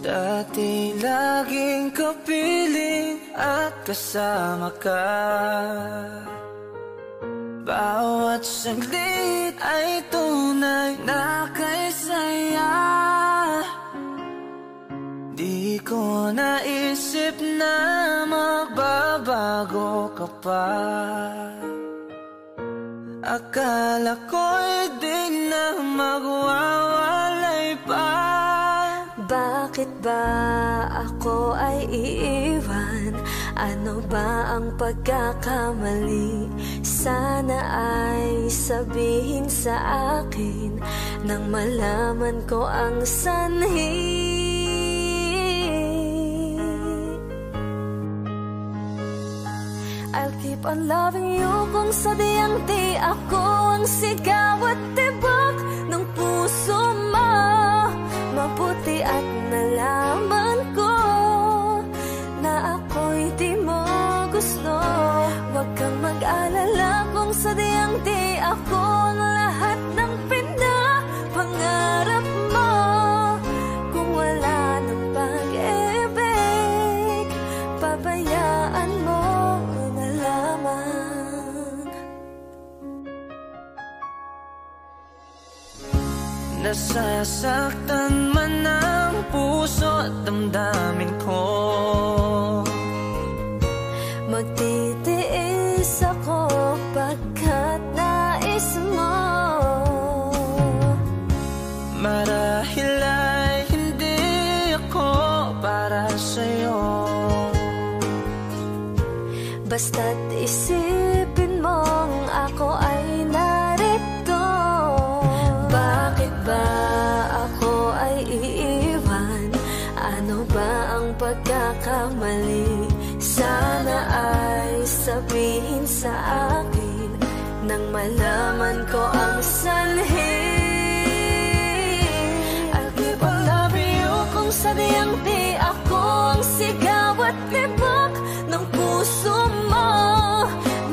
Dati laging kapiling at kasama ka. Bawat saglit ay tunay na kay saya. Di ko naisip na magbabago ka pa. Akala ko'y di na magwawalay pa. Bakit ba ako ay iiwan? Ano ba ang pagkakamali? Sana ay sabihin sa akin nang malaman ko ang sanhi. I'll keep on loving you kung sadyang di ako ang sigaw at tibok ng puso mo. Mabuti at nalaman ko na ako'y di mo gusto. Huwag kang mag-alala kung sadyang di ako ang lahat ng pinapangarap mo. Kung wala ng pag-ibig, pabayaan mo na lamang. Nasasaktan man ang puso at damdamin ko. Magtitiis ako pagkat nais mo. Marahil ay hindi ako para sa'yo. Basta't isipin mong ako ay narito. Bakit ba ako ay iiwan? Ano ba ang pagkakamali? Sana ay sabihin sa akin nang malaman ko ang sanhi. I'll keep on loving you kung sadyang di ako ang sigaw at tibok ng puso mo.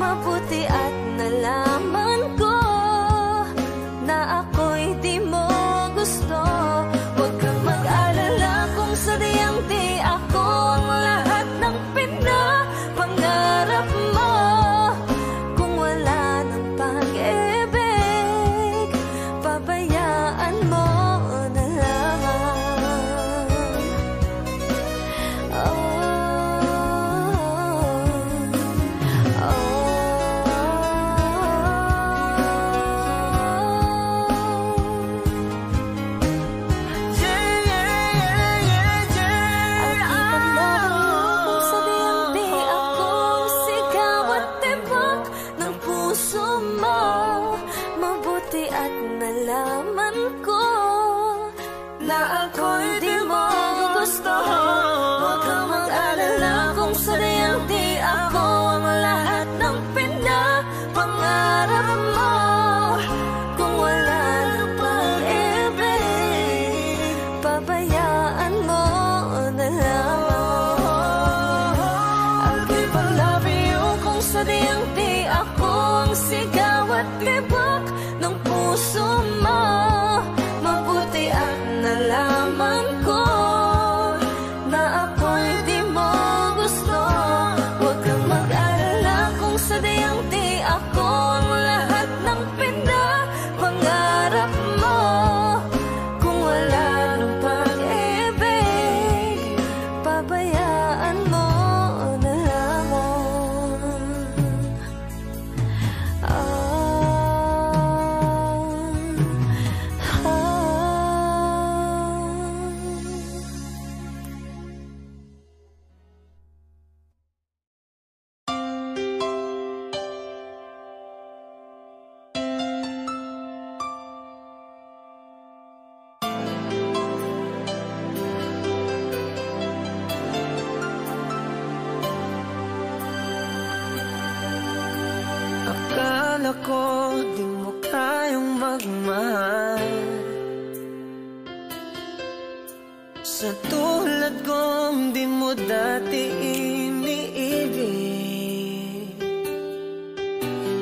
Mabuti at nalaman ko na ako'y di mo gusto. Huwag kang mag-alala kung sadyang di ako ang lahat ng pinapangarap mo. Kung wala ng pag-ibig, pabayaan mo na lamang. Mabuti at nalaman ko na ako'y di mo gusto. Huwag kang mag-alala kung sadyang di ako ang lahat ng pinapangarap mo. Kung wala ng pag-ibig, pabayaan mo na lamang. I'll keep on loving you kung sadyang di ako ang sigaw at tibok ng puso mo. Mabuti at nalaman ko na ako'y di mo gusto. Huwag kang mag-alala kung sadyang di ako ang lahat ng pinapangarap mo. Kung wala ng pag-ibig, pabayaan mo na lamang. Akala ko di mo kayang magmahal. Sa tulad kong di mo dati iniibig.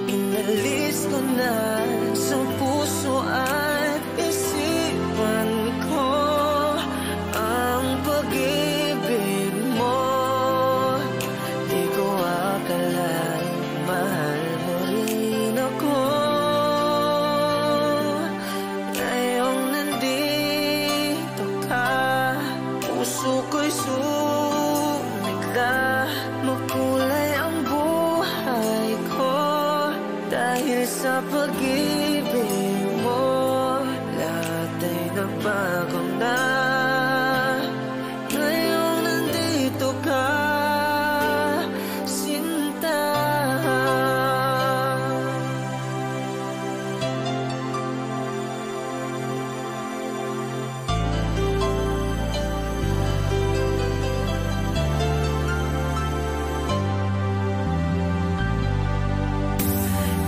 Inalis ko na sa puso at isipan ko ang pag pag-ibig mo, lahat ay nagbago na. Ngayong nandito ka, sinta.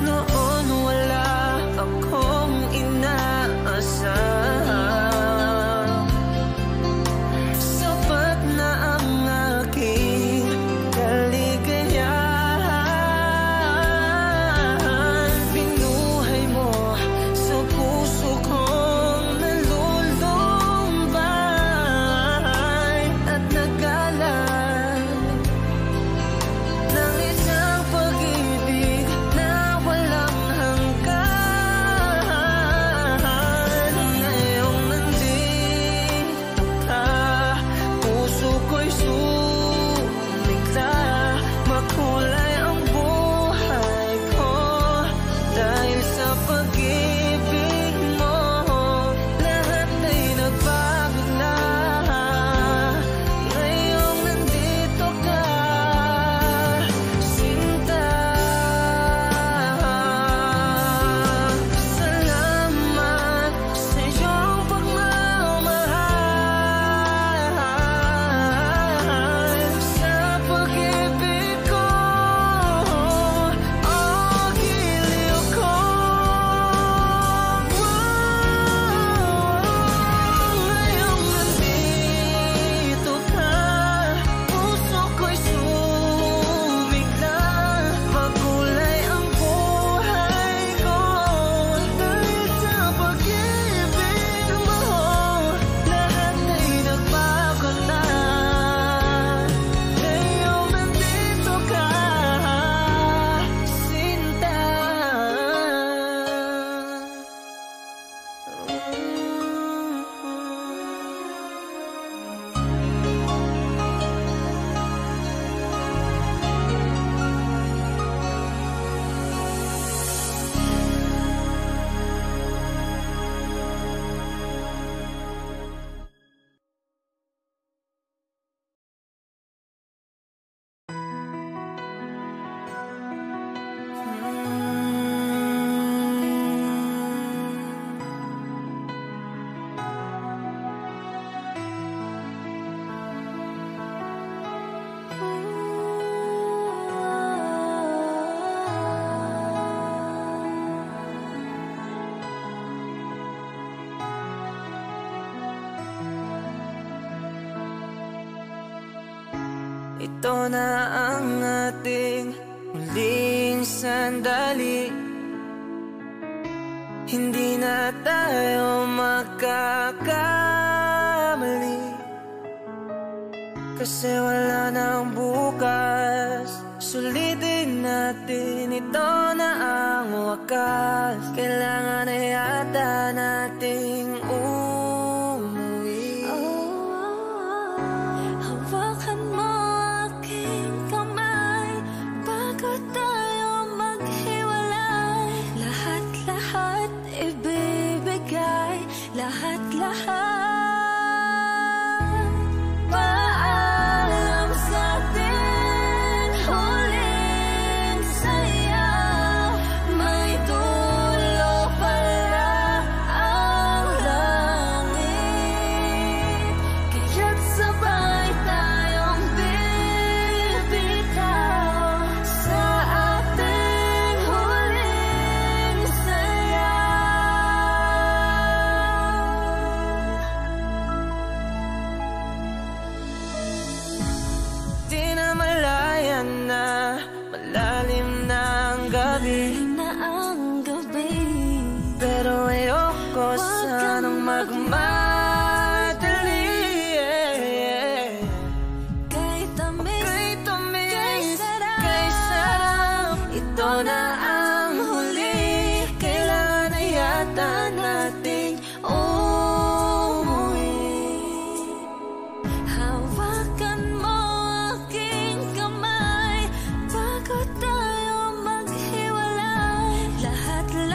Noon wala akong inaasahan, sapat na ang aking kaligayahan. Binuhay mo sa puso kong nalulumbay at nagalan ng isang pag-ibig na walang hanggan. Ngayong nandito ka, puso ko'y sumigla. Makulay ang buhay ko dahil sa pag-ibig mo. Lahat ay nagbago na. Ngayong nandito ka, sinta. Salamat sa iyong pagmamahal, sa pag-ibig ko, o giliw ko. Ngayong nandito ka, puso ko'y sumigla. Makulay ang buhay ko dahil sa pag-ibig mo. Lahat ay nagbago na. Ngayong nandito ka, sinta. Ito na ang ating muling sandali. Hindi na tayo magkakamali, kasi wala nang bukas. Sulitin natin, ito na ang wakas. Kailangan na yata nating umuwi. Hawakan mo aking kamay bago tayo maghiwalay. Lahat-lahat ibibigay, lahat-lahat. Paalam sa ating huling saya. May dulo pala ang langit, kaya't sabay tayong bibitaw sa ating huling saya. Di na malayan na, malalim na ang gabi, Na ang gabi, pero ayoko sanang magmadali. kay tamis, Kay sarap, ito na ang huli. Kailangan na yata nating umuwi. hawakan mo aking kamay bago tayo maghiwalay. Lahat-lahat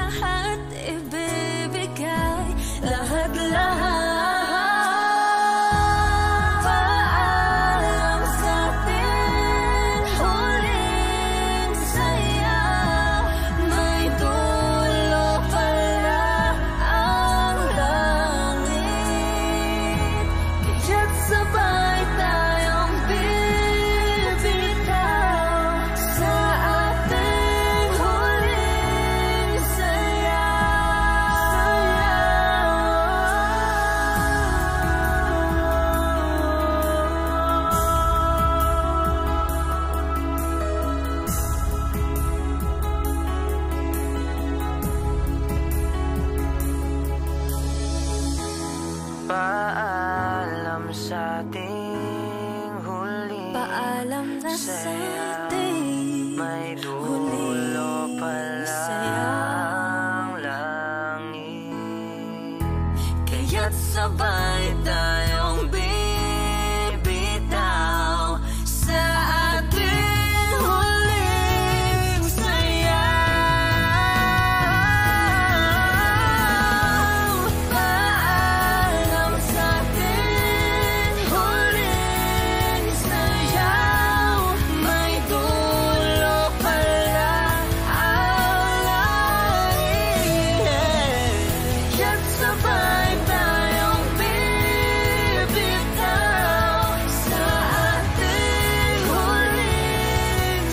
Paalam sa ating huli. Paalam na sa ating may dulo pala ang langit. Kaya't sabay tayong bibitaw sa ating huling sayaw. Paalam sa ating huling sayaw, may dulo pala ang langit. Kaya't sabay tayong bibitaw sa ating huling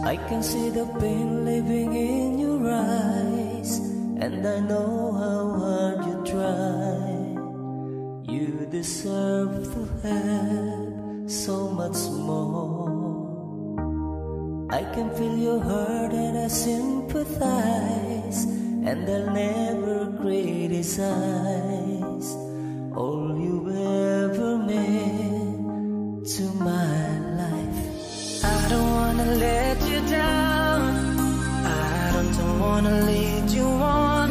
I can see the pain living in your eyes, and I know how hard you try. You deserve to have so much more. I can feel your hurt and I sympathize, and I'll never criticize all you've ever meant to my life. I don't wanna let you down. I don't wanna lead you on.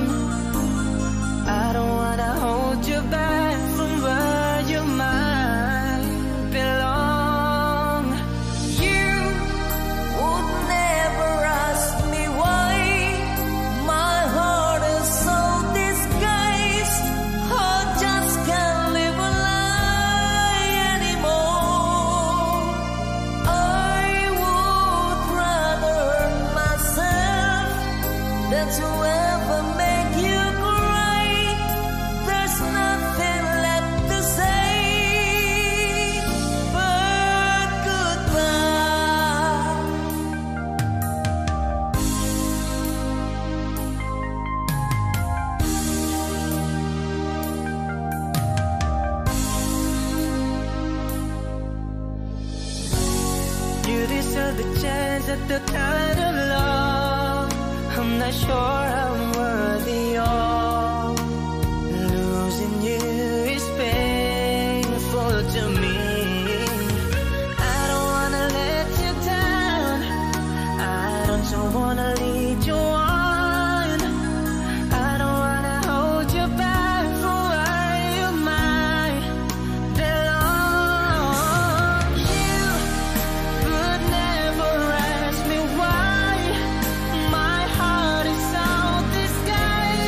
I don't wanna hold you back from where you might belong. You would never ask me why my heart is so disguised. I just can't live a lie anymore. I would rather hurt myself than to ever make you cry. There's nothing left to say but goodbye. You deserve the chance at the kind of love I'm not sure I'm worthy of. Losing you is painful to me. I don't wanna let you down. I don't wanna lead you on. I don't wanna hold you back from where you might belong. You would never ask me why my heart is all disguised.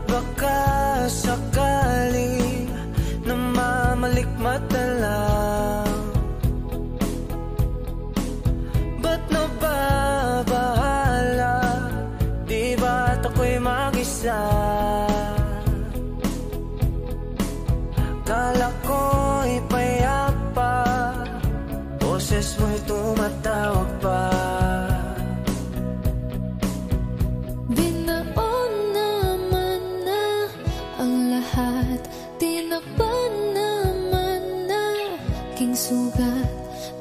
baka sakali na mamalikmat na lang. Ba't nababahala? Di ba't ako'y mag-isa? Kala ko'y payapa, boses mo'y tumatawag pa. Binaon naman na ang lahat, tinakpan naman na king sugat.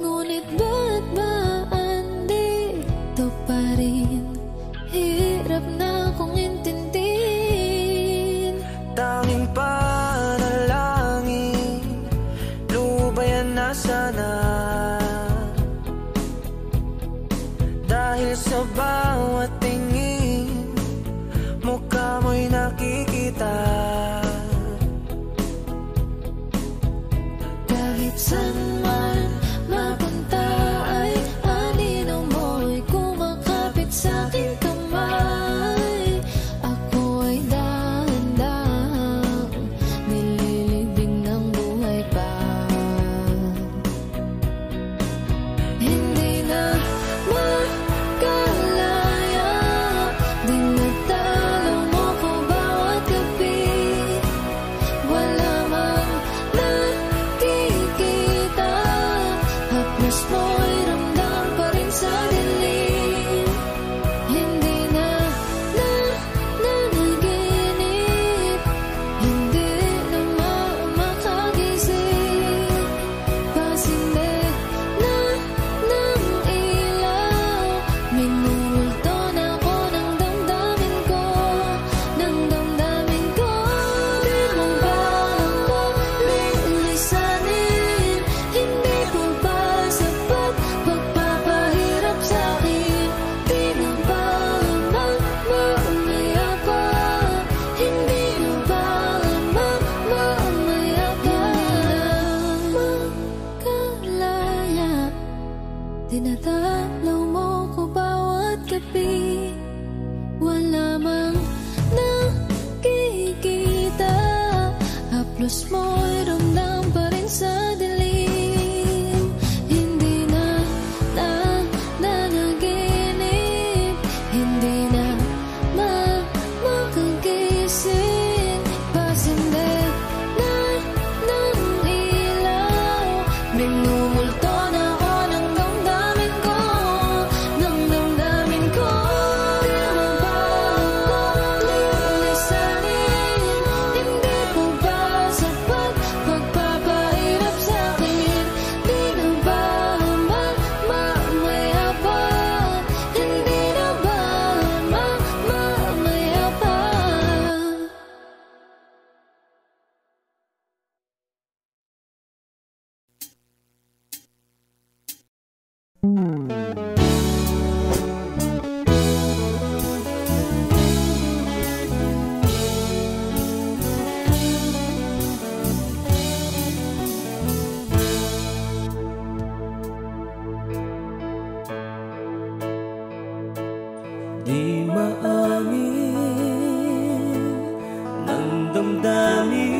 Ngunit ba't ba andito pa rin? Hirap na kong intindihin. Tanging panalangin, lubayan na sana. Dahil sa bawat tingin, mukha mo'y nakikita. Kahit saan man mapunta ay anino mo'y kumakapit sa'king kamay. Ako ay dahan-dahang nililibing ng buhay pa. Hindi na makalaya, dinadalaw mo ko bawat gabi. Wala mang nakikita, haplos mo'y ramdam pa rin sa dilim. Hindi na nanaginip, hindi na makagising. Pasinde na ng ilaw, minumulto na ako ng damdamin ko, ng damdamin ko. Di mo ba ako lilisanin? Hindi ko ba sapat pagpapahirap sa'kin? Di mo ba mamaya pa? Hindi mo ba mamaya pa? Makalaya, dinadalaw mo ko bawat gabi. Wala mang nakikita, haplos mo'y ramdam pa rin sa dilim. Hindi na nanaginip, hindi na makagising. Pasinde na ng ilaw, minumulto na ako ng damdamin ko, ng damdamin ko. Di mo ba ako lilisanin? Hindi ko ba sapat pagpapahirap sa'kin? Di na ba mamaya pa? Hindi na ba mamaya pa? Di maamin ng damdamin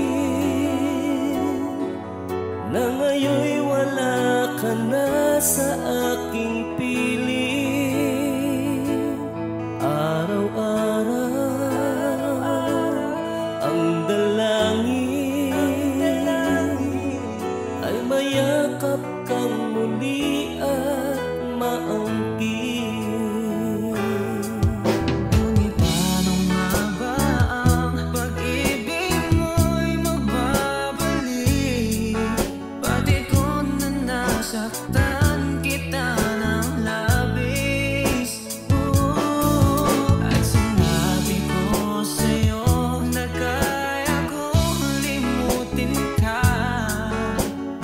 na ngayon'y wala ka na sa aking piling. Araw-araw ang dalangin ay mayakap kang muli at maangkin. Ngunit paano nga ba ang pag-ibig mo'y magbabalik? Pati ko na nasaktan kita ng labis. At sinabi ko sa'yo na kaya kong limutin ka.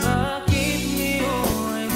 Bakit ngayon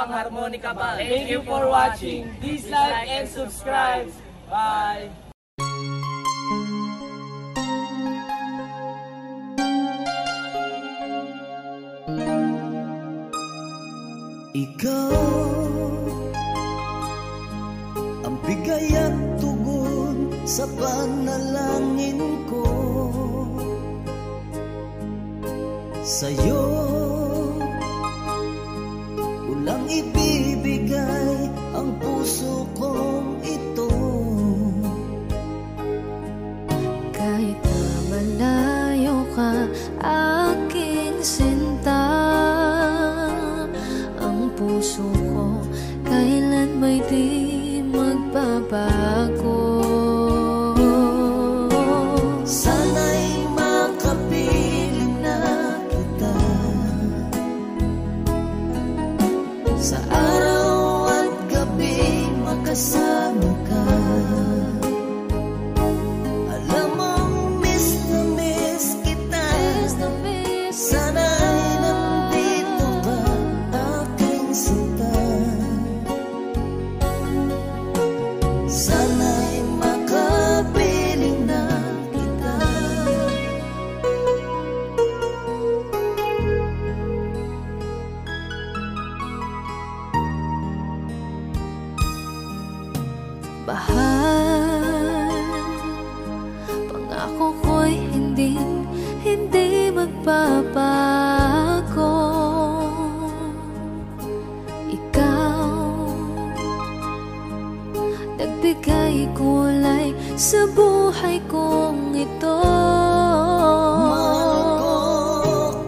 ang Harmonica Band. Thank you for watching. Please like and subscribe. Bye! Ikaw ang bigay at tugon sa panalangin ko. Sa'yo ulang ibibigay ang puso kong ito. Kahit na malayo ka, aking sinta, ang puso ko kailan may di magbabago. Sana'y makapiling na kita sa araw at gabi, makasama ka. Alam mong miss na miss kita. Sana'y nandito ka, aking sinta. Sana'y makapiling na kita. Bahal, pangako ko'y hindi magbabago. Ikaw, nagbigay kulay sa buhay kong ito. Mahal ko,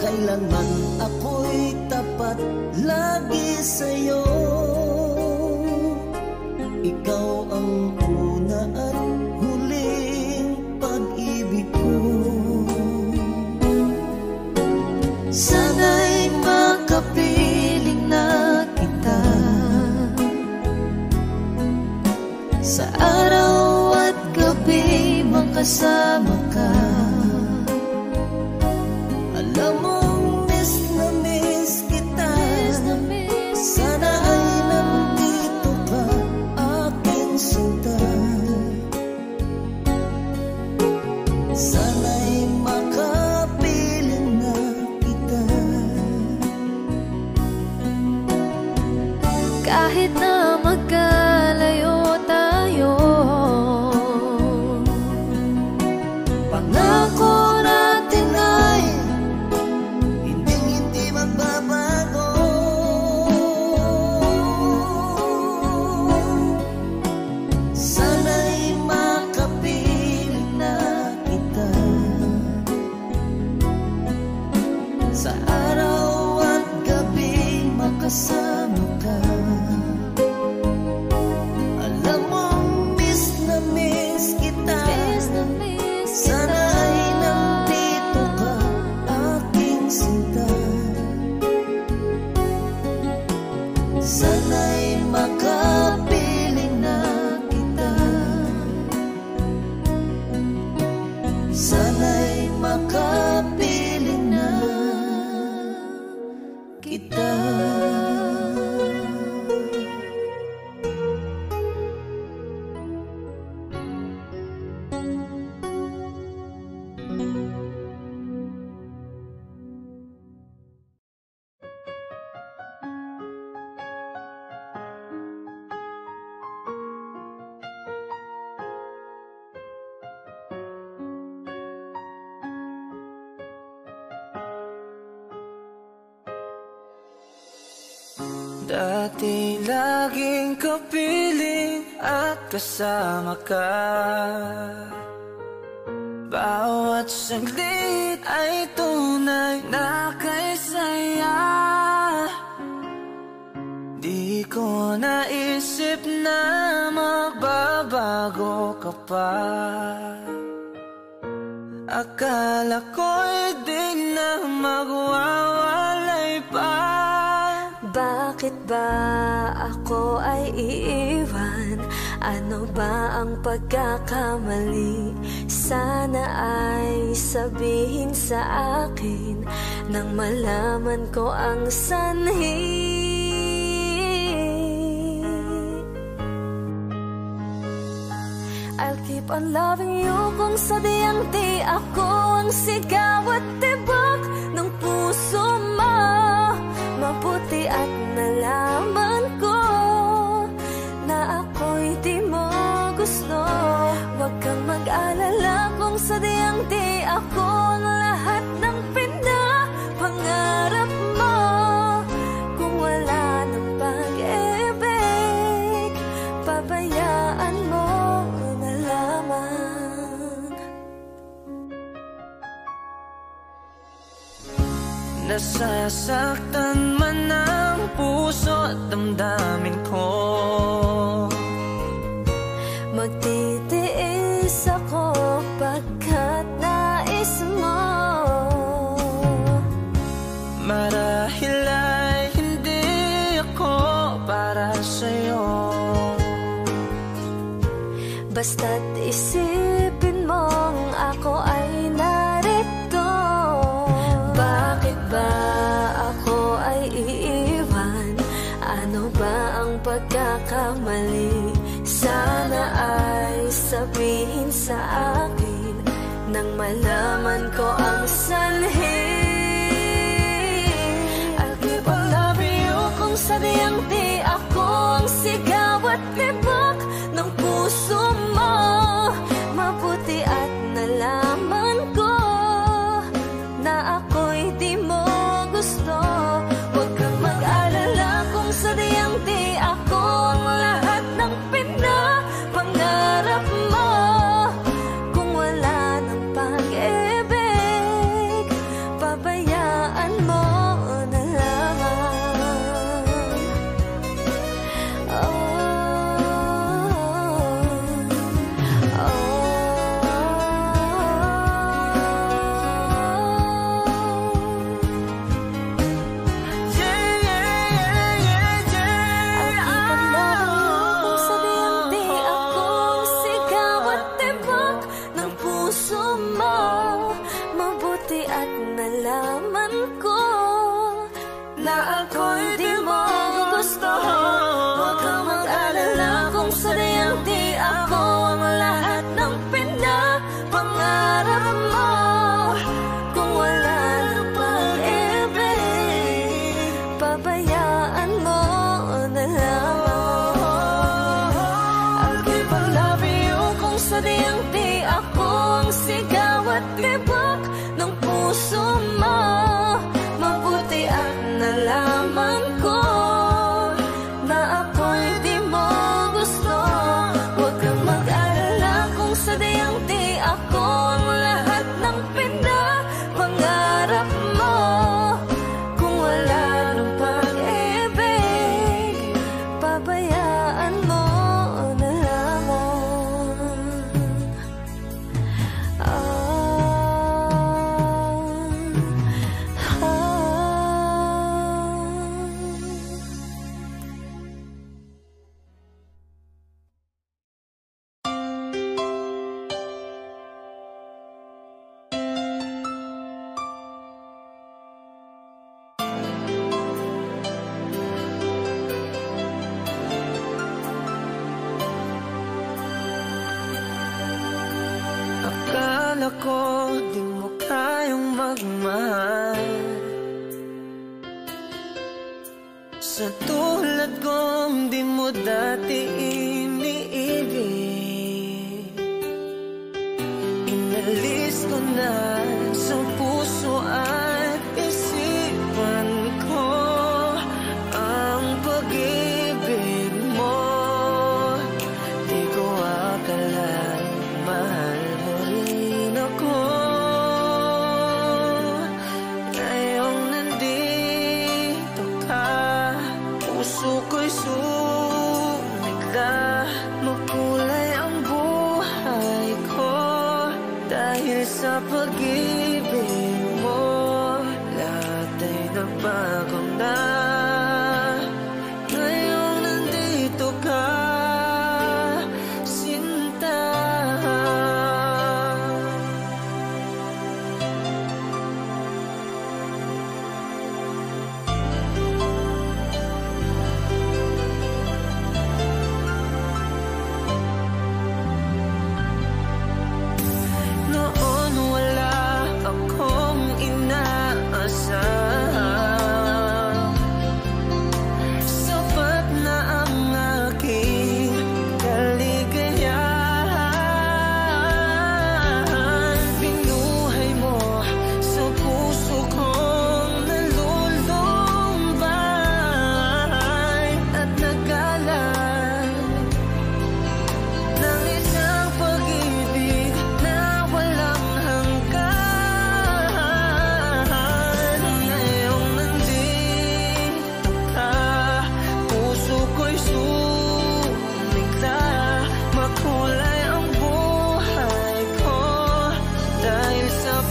kailanman ako'y tapat lagi sa'yo. Ikaw ang una at huling pag-ibig ko. Sana'y makapiling na kita sa araw at gabi, makasama ka. Alam mong miss na miss kita. Sana ay nandito ka, aking sinta. Sana'y makapiling na kita. Kahit na magkalayo tayo, Pangako natin ay hindi magbabago. Sana'y makapiling na kita sa araw at gabi, makasama ka. Alam mong miss na miss kita. Sana ay nandito ka, aking sinta. Sana'y makapiling na kita. Sana'y makapiling na kita. Dati laging kapiling at kasama ka. Bawat saglit ay tunay na kay saya. Di ko naisip na magbabago ka pa. Akala ko'y di na magwawalay pa. bakit ba ako ay iiwan? Ano ba ang pagkakamali? Sana ay sabihin sa akin nang malaman ko ang sanhi. I'll keep on loving you kung sadyang di ako ang sigaw at tibok ng puso mo. Mabuti at nalaman ko na ako'y di mo gusto. Huwag kang mag-alala kung sadyang di ako ang lahat ng pinapangarap mo. Kung wala ng pag-ibig, pabayaan mo na lamang. Nasasaktan man ang puso at damdamin ko, magtitiis ako pagkat nais mo. marahil ay hindi ako para sa'yo. Basta't isipin mong ako ay narito. Bakit ba ako ay iiwan? Ano ba ang pagkakamali? Sana ay sabihin sa akin nang malaman ko ang sanhi. I'll keep on loving you kung sadyang di ako ang sigaw at tibok ng puso mo. Mabuti at nalaman ko na ako'y di mo gusto. Huwag kang mag-alala kung sadyang di ako ang lahat ng pinapangarap mo. Kung wala ng pag-ibig, pabayaan mo na lamang. Mabuti at nalaman ko na ako'y di mo gusto. Huwag kang mag-alala kung sadyang di ako ang lahat ng pinapangarap mo. Kung wala ng pag-ibig, pabayaan mo na lamang. I'll keep on loving you kung sadyang di ako ang sigaw at tibok ng puso mo. Mabuti at nalaman ko na ako'y di mo gusto. Huwag kang mag-alala kung sadyang di ako ang lahat ng pinapangarap mo. Kung wala ng pag-ibig, pabayaan mo na lamang. Akala ko di mo kayang magmahal, sa tulad kong di mo dati iniibig. Inalis ko na sa puso at isipan ko ang pag-ibig mo. Di ko akalain mahal mo rin ako. Ngayong nandito ka, puso ko'y sumigla. Makulay ang buhay ko dahil sa pag-ibig mo. Lahat ay nagbago na ngayong nandito ka, sinta.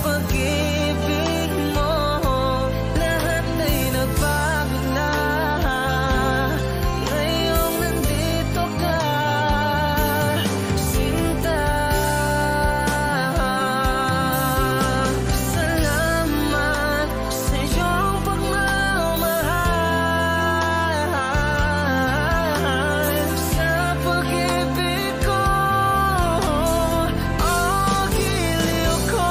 pag-ibig mo, lahat ay nagbago na. Ngayong nandito ka, sinta. Salamat sa iyong pagmamahal, sa pag-ibig ko, o giliw ko.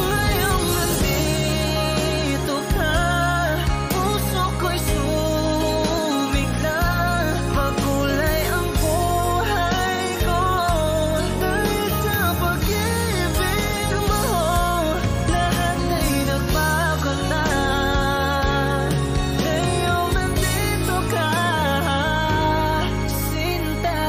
Ngayong nandito ka, puso ko'y sumigla. Makulay ang buhay ko dahil sa pag-ibig mo, lahat ay nagbago na. Ngayong nandito ka, sinta.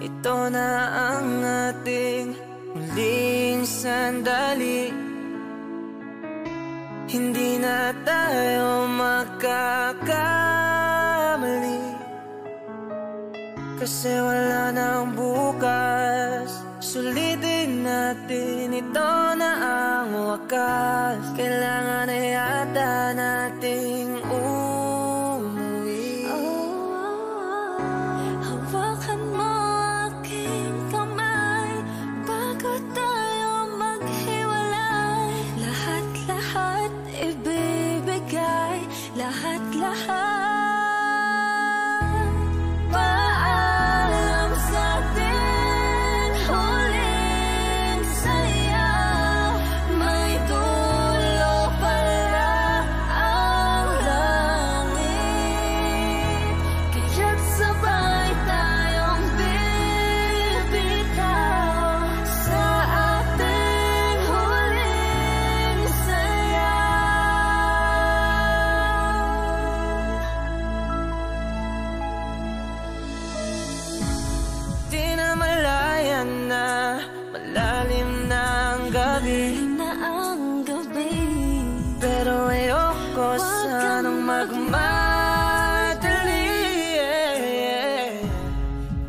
Ito na ang ating muling sandali. Hindi na tayo makakamali, kasi wala nang bukas. Sulitin natin, ito na ang wakas. Kailangan na yata nating umuwi. Hawakan mo aking kamay bago tayo maghiwalay. Lahat-lahat ibibigay, lahat-lahat. Paalam sa ating huling saya. May dulo pala ang langit, kaya't sabay tayong bibitaw sa ating huling saya. Di na malayan na, malalim na ang gabi, Na ang gabi, pero ayoko sanang magmadali.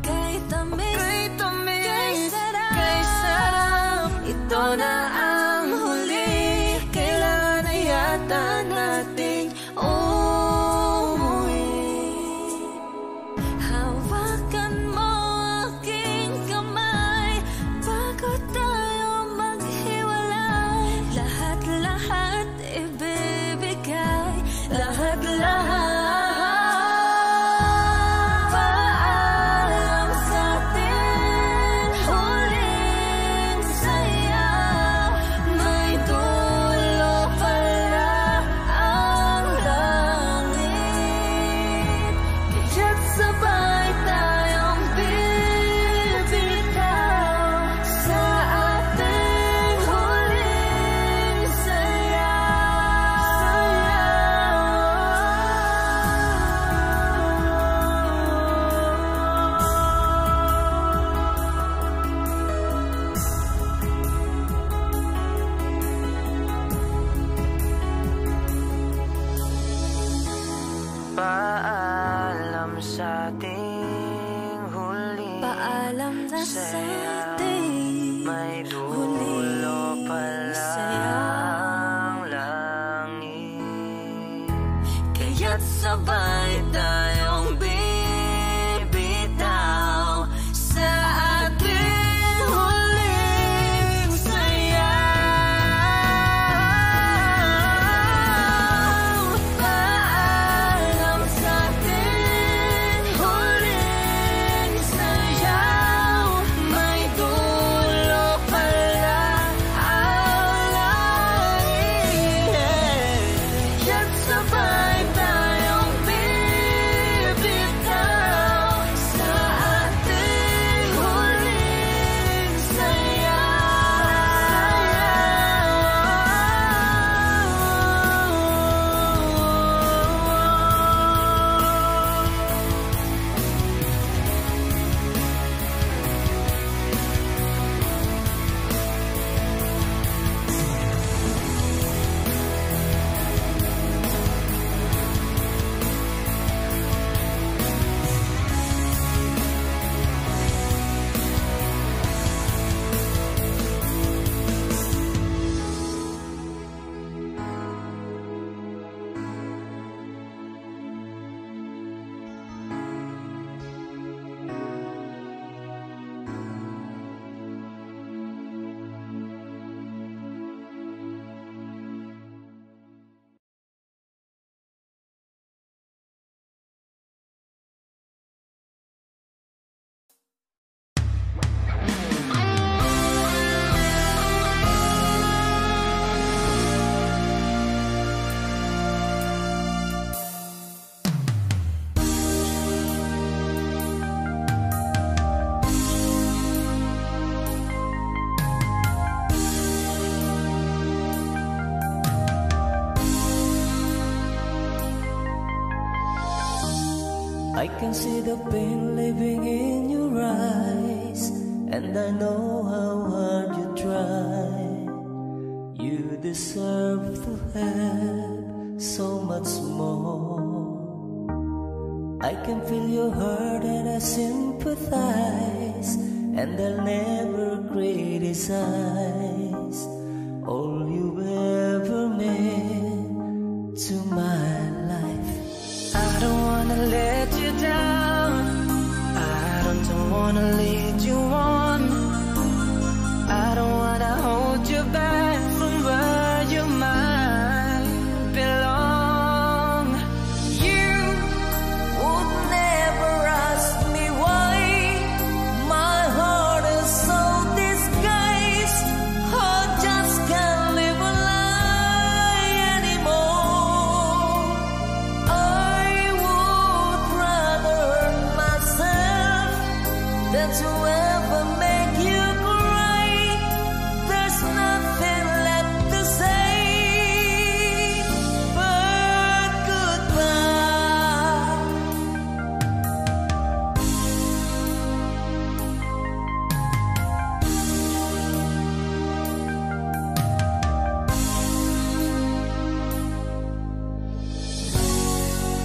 kay tamis, Kay tamis, kay sarap. kay sarap, ito na ang huli. Kailangan na yata nating umuwi. Hawakan mo aking kamay bago tayo maghiwalay. Lahat-lahat ibibigay, lahat-lahat. Paalam sa ating huling saya. May dulo pala ang langit, kaya't sabay tayong bibitaw sa ating huling saya. Paalam sa ating huli. Paalam na sa ating May huling dulo pala saya. ang langit, Kaya't sabay tayong bibitaw sa ating huling saya. I can see the pain living in your eyes, and I know how hard you try. You deserve to have so much more. I can feel your hurt and I sympathize, and I'll never criticize all you've ever meant to my life. I don't wanna let you down, I don't wanna lead you on, I don't wanna hold you back from where you might belong. You would never ask me why my heart is so disguised. I just can't live a lie anymore. I would rather hurt myself than to ever make you cry. There's nothing left to say but goodbye.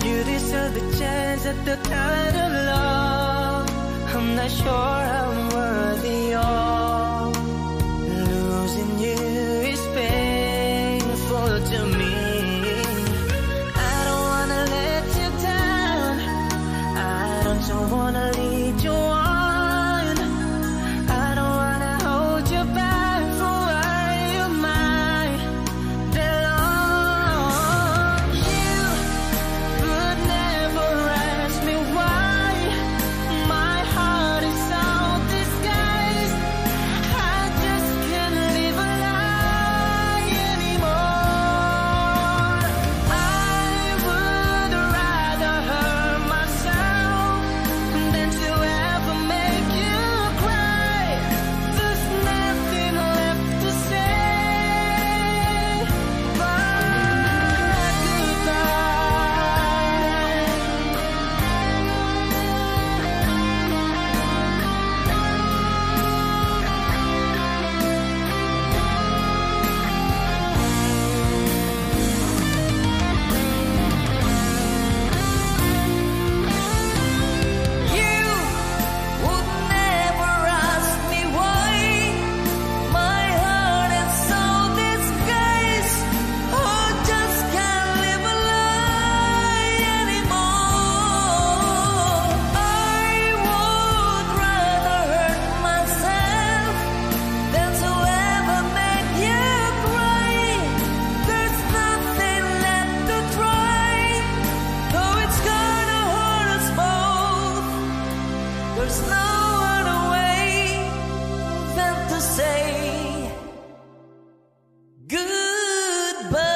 You deserve the chance at the kind of love I'm not sure I'm worthy of. Losing you is painful to me. I don't wanna let you down, I don't wanna lead you on, I don't wanna hold you back from where you might belong. You would never ask me why my heart is so disguised. I just can't live a lie anymore. I would rather hurt myself than to ever make you cry. There's nothing left to say but You would never ask me why my heart is so disguised. I just can't live a lie anymore. I would rather hurt myself than to ever make you cry. There's nothing left to try, though it's gonna hurt us both. There's no other way than to say goodbye.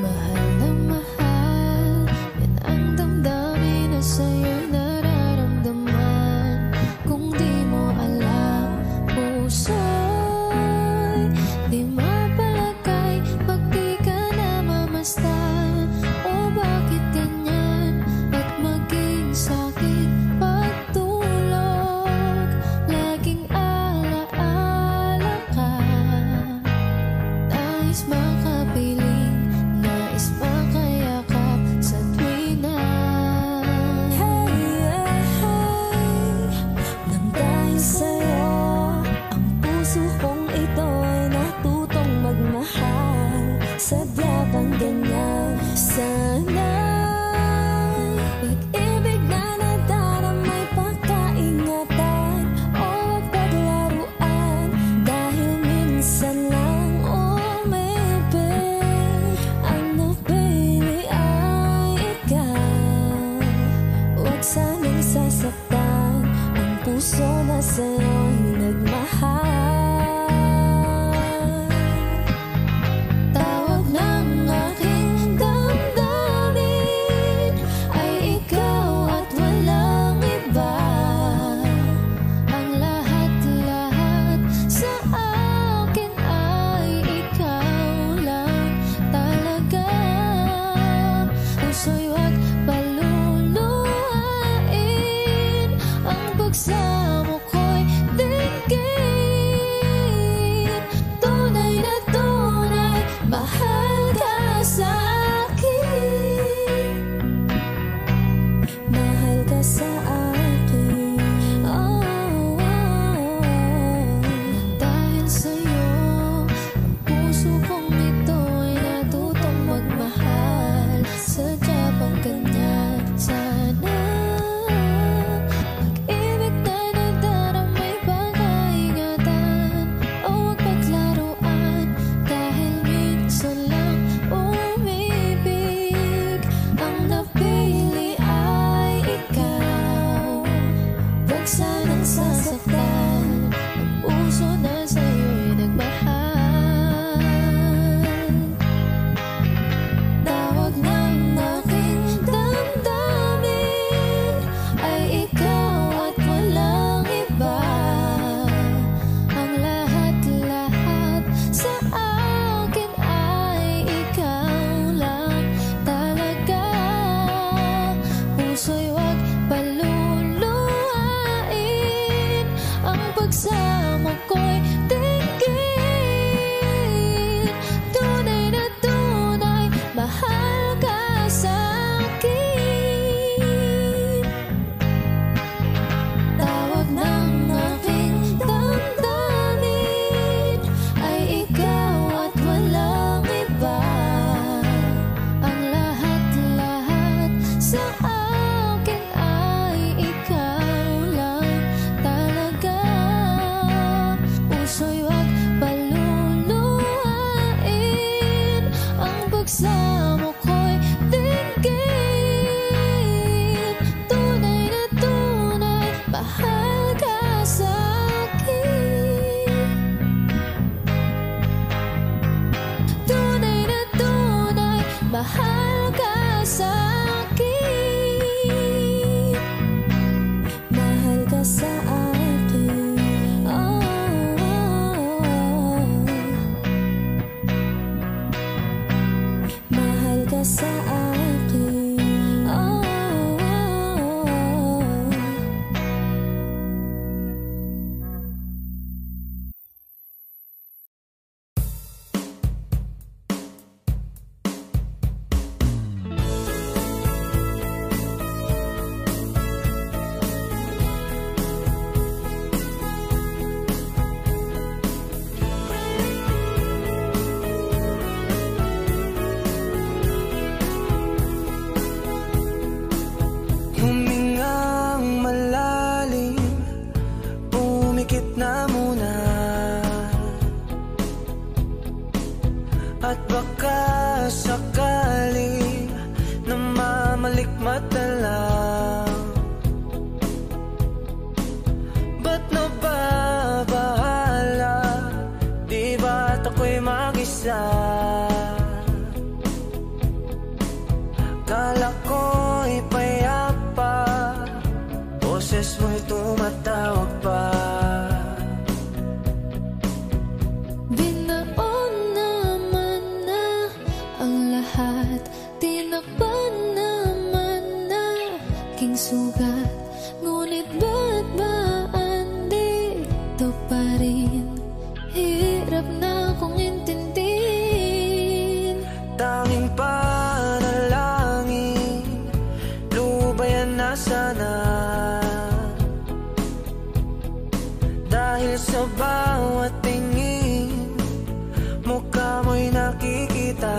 Mahal na mahal, yan ang damdamin na sa'yo'y nararamdaman. Kung di mo alam, puso'y di mapalagay pag di ka namamasdan. O bakit ganyan? Ba't maging sakit pagtulog? Laging alaala ka. Nais makapiling, nais makayakap sa tuwina. Nang dahil sa'yo, ang puso kong ito ay natutong magmahal. Sadya bang ganyan? Sana pagsamo ko'y dinggin. Tunay na tunay, mahal ka sa'kin. Tunay na tunay, mahal ka sa'kin. Mahal ka sa akin. Mahal ka sa akin. Humingang malalim, pumikit na muna, at baka sakali na mamalikmat na lang. Ba't nababahala? Di ba't ako'y mag-isa? Kala ko'y payapa, boses mo'y tumatawag pa. Binaon naman na ang lahat, tinakpan naman na king sugat. Ngunit ba't ba andito pa rin? Hirap na kong intindihin. Tanging panalangin, lubayan na sana. Dahil sa bawat tingin, mukha mo'y nakikita.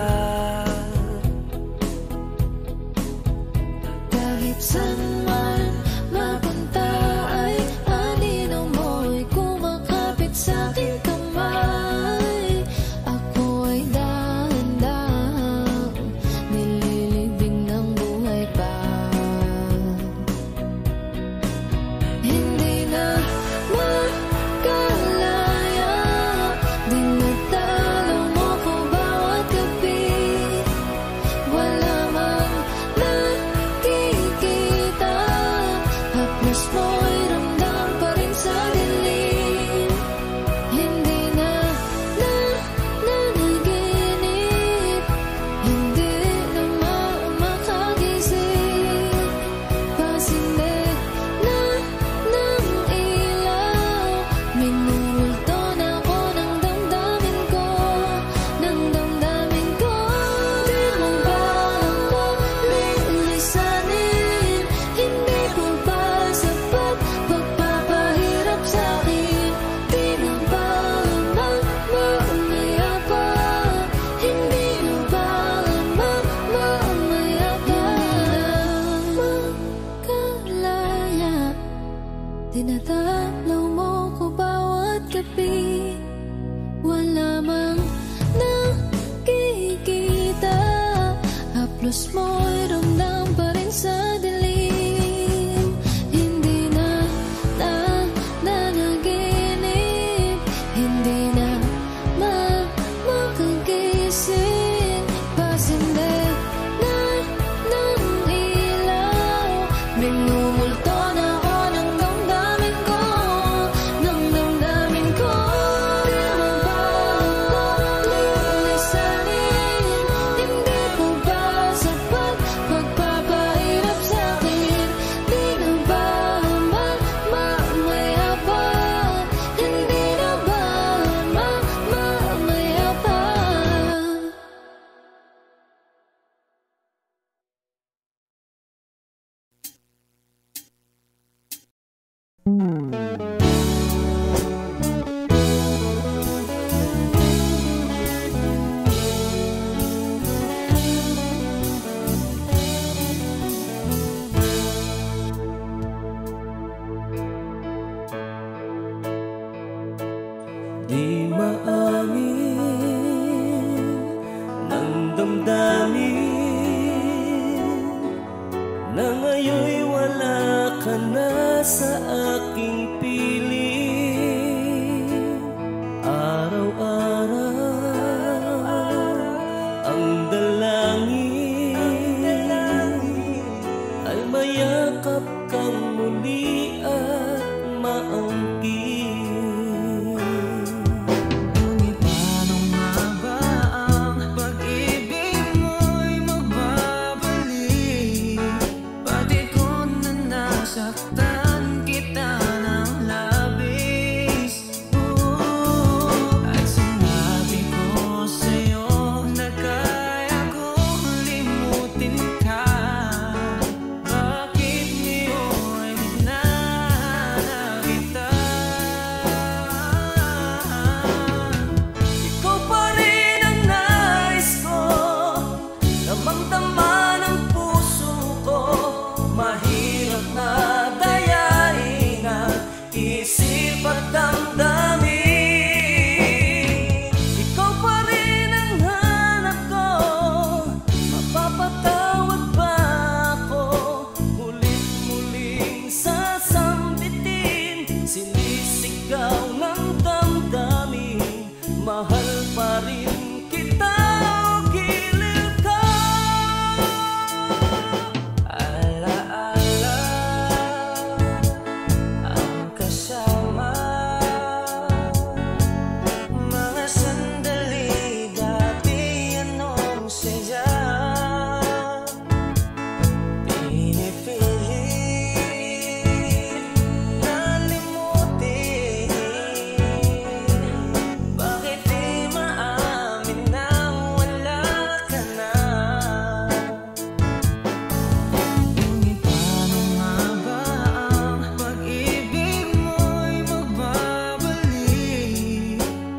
Kahit saan man mapunta ay anino mo'y kumakapit sa'king kamay. Ako ay dahan-dahang nililibing ng buhay pa. Hindi na makalaya, dinadalaw mo ko bawat gabi. Wala mang nakikita, haplos mo'y ramdam pa rin sa dilim. Hindi na nanaginip, hindi na makagising. Pasinde na ng ilaw, minumulto na ako ng damdamin ko, ng damdamin ko. Di mo ba ako lilisanin? Hindi mo ba sapat pagpapahirap sa'kin? Di mo ba mamamaya pa? Hindi mo ba mamamaya pa? Makalaya, dinadalaw mo ko bawat gabi. Wala mang nakikita, haplos mo'y ramdam pa rin sa dilim. Hindi na nanaginip, hindi na makagising. Pasinde na ng ilaw, minumulto na ako ng damdamin ko, ng damdamin ko. Di mo ba ako lilisanin? Hindi mo ba sapat ka na sa aking piling. Araw-araw ang dalangin ay mayakap kang muli at maangkin. Ngunit paano nga ba ang pag-ibig mo'y magbabalik? Pati ko na nasaktan kita ng labis. At sinabi ko sa'yo na kaya kong limutin ka. Bakit ngayon hinahanap kita? Ikaw pa rin ang nais ko, damang-dama ng puso ko. Mahirap na dayain ang isip at damdamin. Ikaw pa rin ang hanap ko, mapapatawad ba ako? Mulit-muling sasambitin, sinisigaw ng damdamin. Mahal pa rin kita o giliw ka. Alaala ang kasama, mga sandali dati anong saya. Pinipilit na limutin, bakit di maamin na wala ka na? Ngunit paano nga ba ang pag-ibig mo'y magbabalik?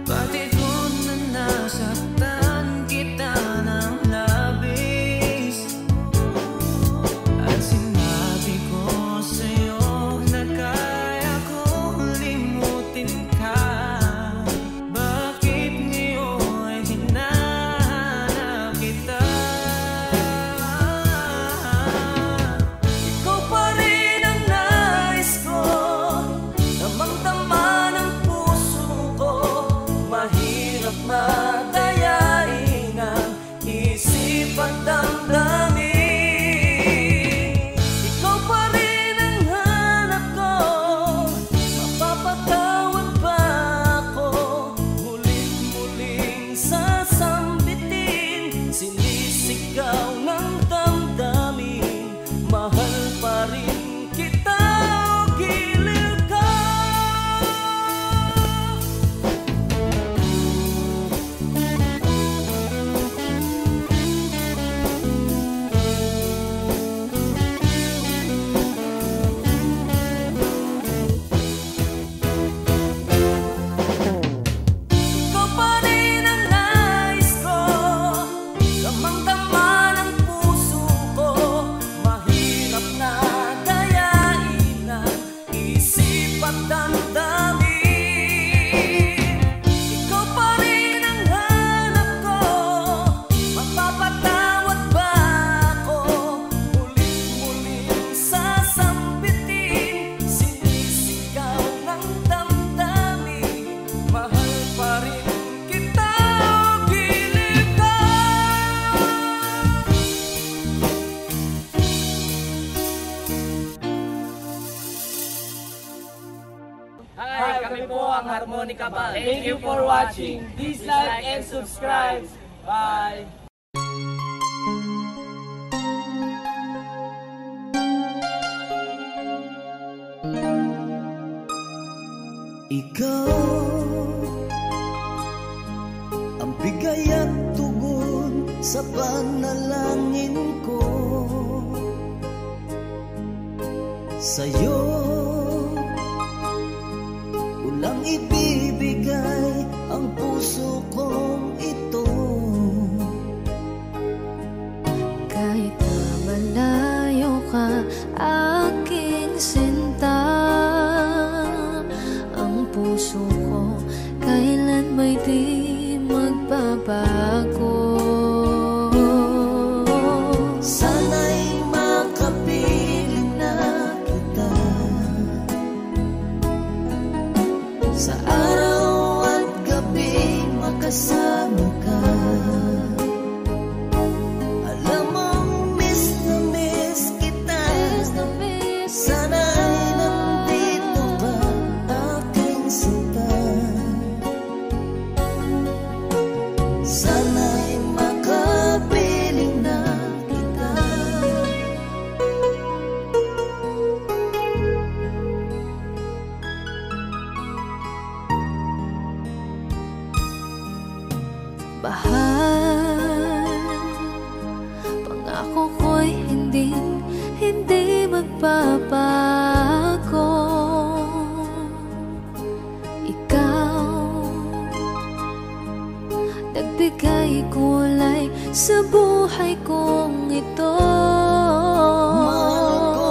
Pati ko na nasaktan kita ng labis. At sinabi ko sa'yo na kaya kong limutin ka. Bakit ngayon hinahanap kita? Ikaw pa rin ang nais ko, damang-dama ng puso ko. Mahirap madayain ang isip at damdamin. Ikaw pa rin ang hanap ko, mapapatawad ba ako? Mulit-muling sasambitin, sinisigaw ng damdamin. Mahal pa rin kita o giliw ka. Ikaw pa rin ang nais ko, damang-dama ng puso ko. Mahirap na dayain ang isip at damdamin. Ikaw pa rin ang hanap ko, mapapatawad ba ako? Mulit-muling sasambitin, sinisigaw ng damdamin. Mahal pa rin kita o giliw ka. Hi, kami po ang Harmonica Band. Thank you for watching. Please like and subscribe. Bye! Ikaw ang bigay at tugon sa panalangin ko. Sa'yo ulang ibibigay ang puso kong ito. Kahit na malayo ka, aking sinta, ang puso ko kailan may di magbabago. Sana'y makapiling na kita. kulay sa buhay kong ito. Mahal ko,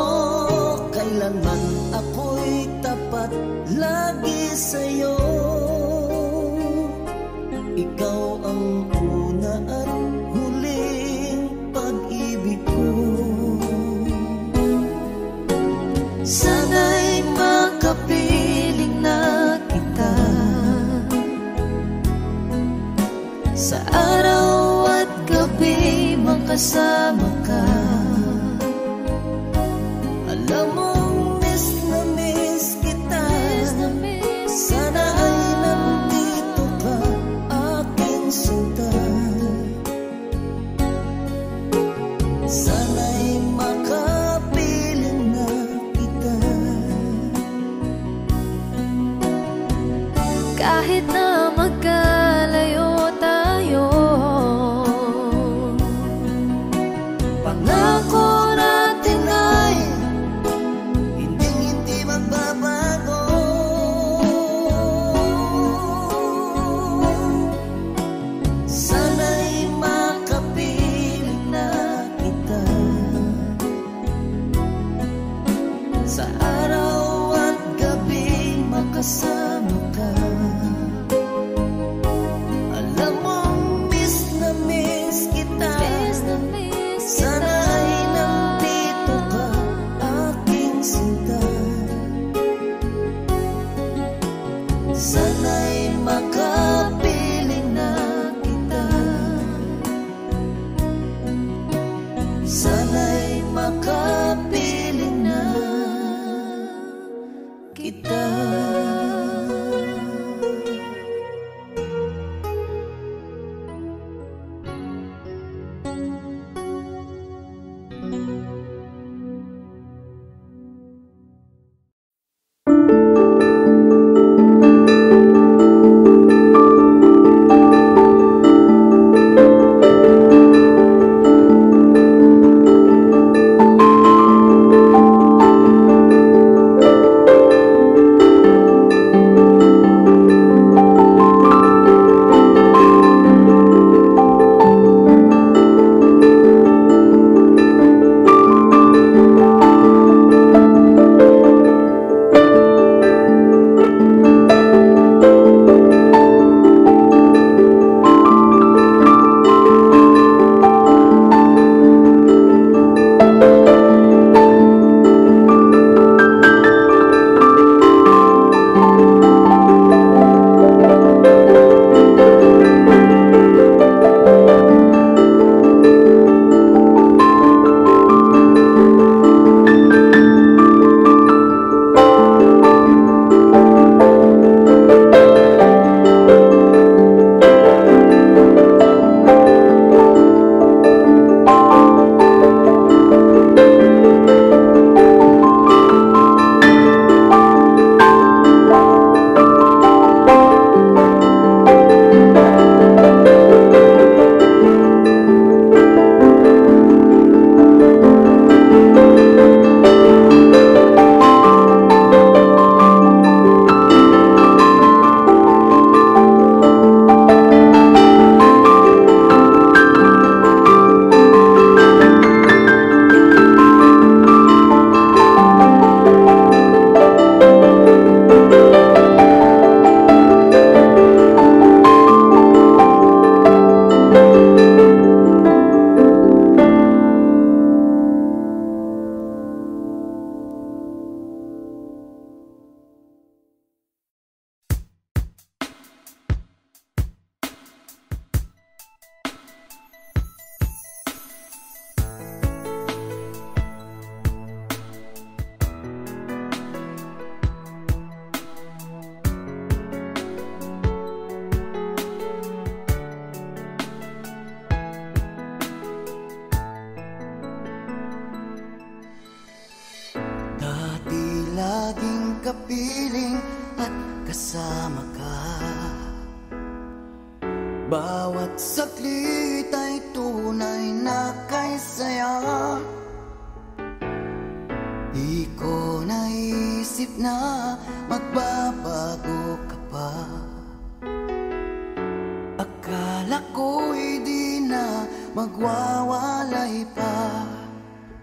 kailanman ako'y tapat lagi sa'yo. Ikaw ang una at huling pag-ibig ko. Sana'y makapiling na kita sa araw at gabi, makasama ka. Alam mong miss na miss kita. Sana ay nandito ka, aking sinta. Sana'y makapiling na kita. Kahit na magkalayo tayo, Pangako natin ay hindi magbabago. Sana'y makapiling na kita sa araw at gabi, makasama ka. Alam mong miss na miss kita. Sana ay nandito ka, aking sinta. Sana'y makapiling na kita. Sana'y makapiling na kita. kapiling at kasama ka. Bawat saglit ay tunay na kay saya. Di ko naisip na magbabago ka pa. Akala ko'y di magwawalay pa.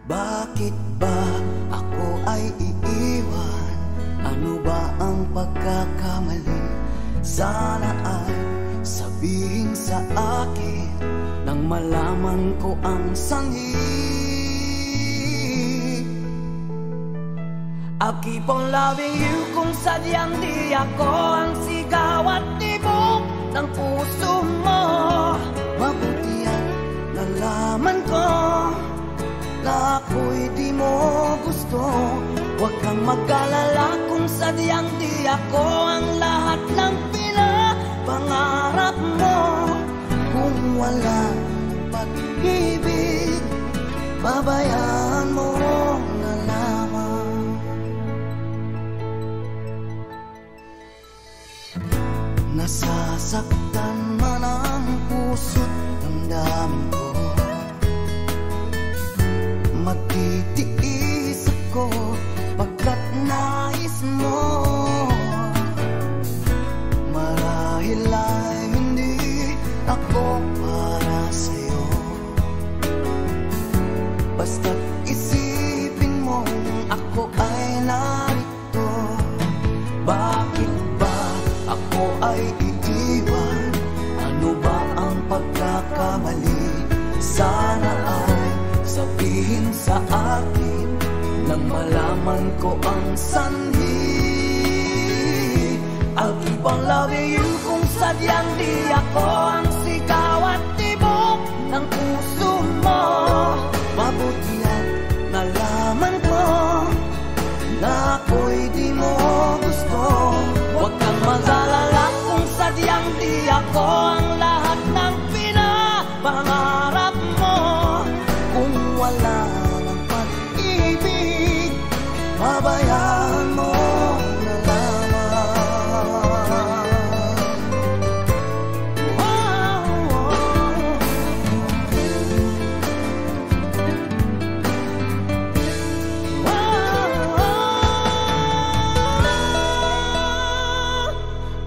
Bakit ba ako ay iiwan? Ano ba ang pagkakamali? Sana ay sabihin sa akin nang malaman ko ang sanhi. I'll keep on loving you kung sadyang di ako ang sigaw at tibok ng puso mo. Mabuti at nalaman ko na ako'y di mo gusto. Huwag kang mag-alala kung sadyang di ako ang lahat ng pinapangarap mo. Kung wala pag-ibig, babayaan mo na lamang. Nasasaktan man ang puso't damdamin ko, magtitiis ako pagkat nais mo. Marahil ay hindi ako para sa'yo, basta't isipin mo ako ay narito. Bakit ba ako ay iiwan? Ano ba ang pagkakamali? Sana ay sabihin sa akin nang malaman ko ang sanhi. I'll keep on loving you kung sadyang di ako ang sigaw at tibok ng puso mo. Mabuti at nalaman ko na ako'y di mo gusto. Huwag kang mag-alala kung sadyang di ako ang lahat ng pinapangarap mo. Kung wala ng pag-ibig, babayaan mo na lamang.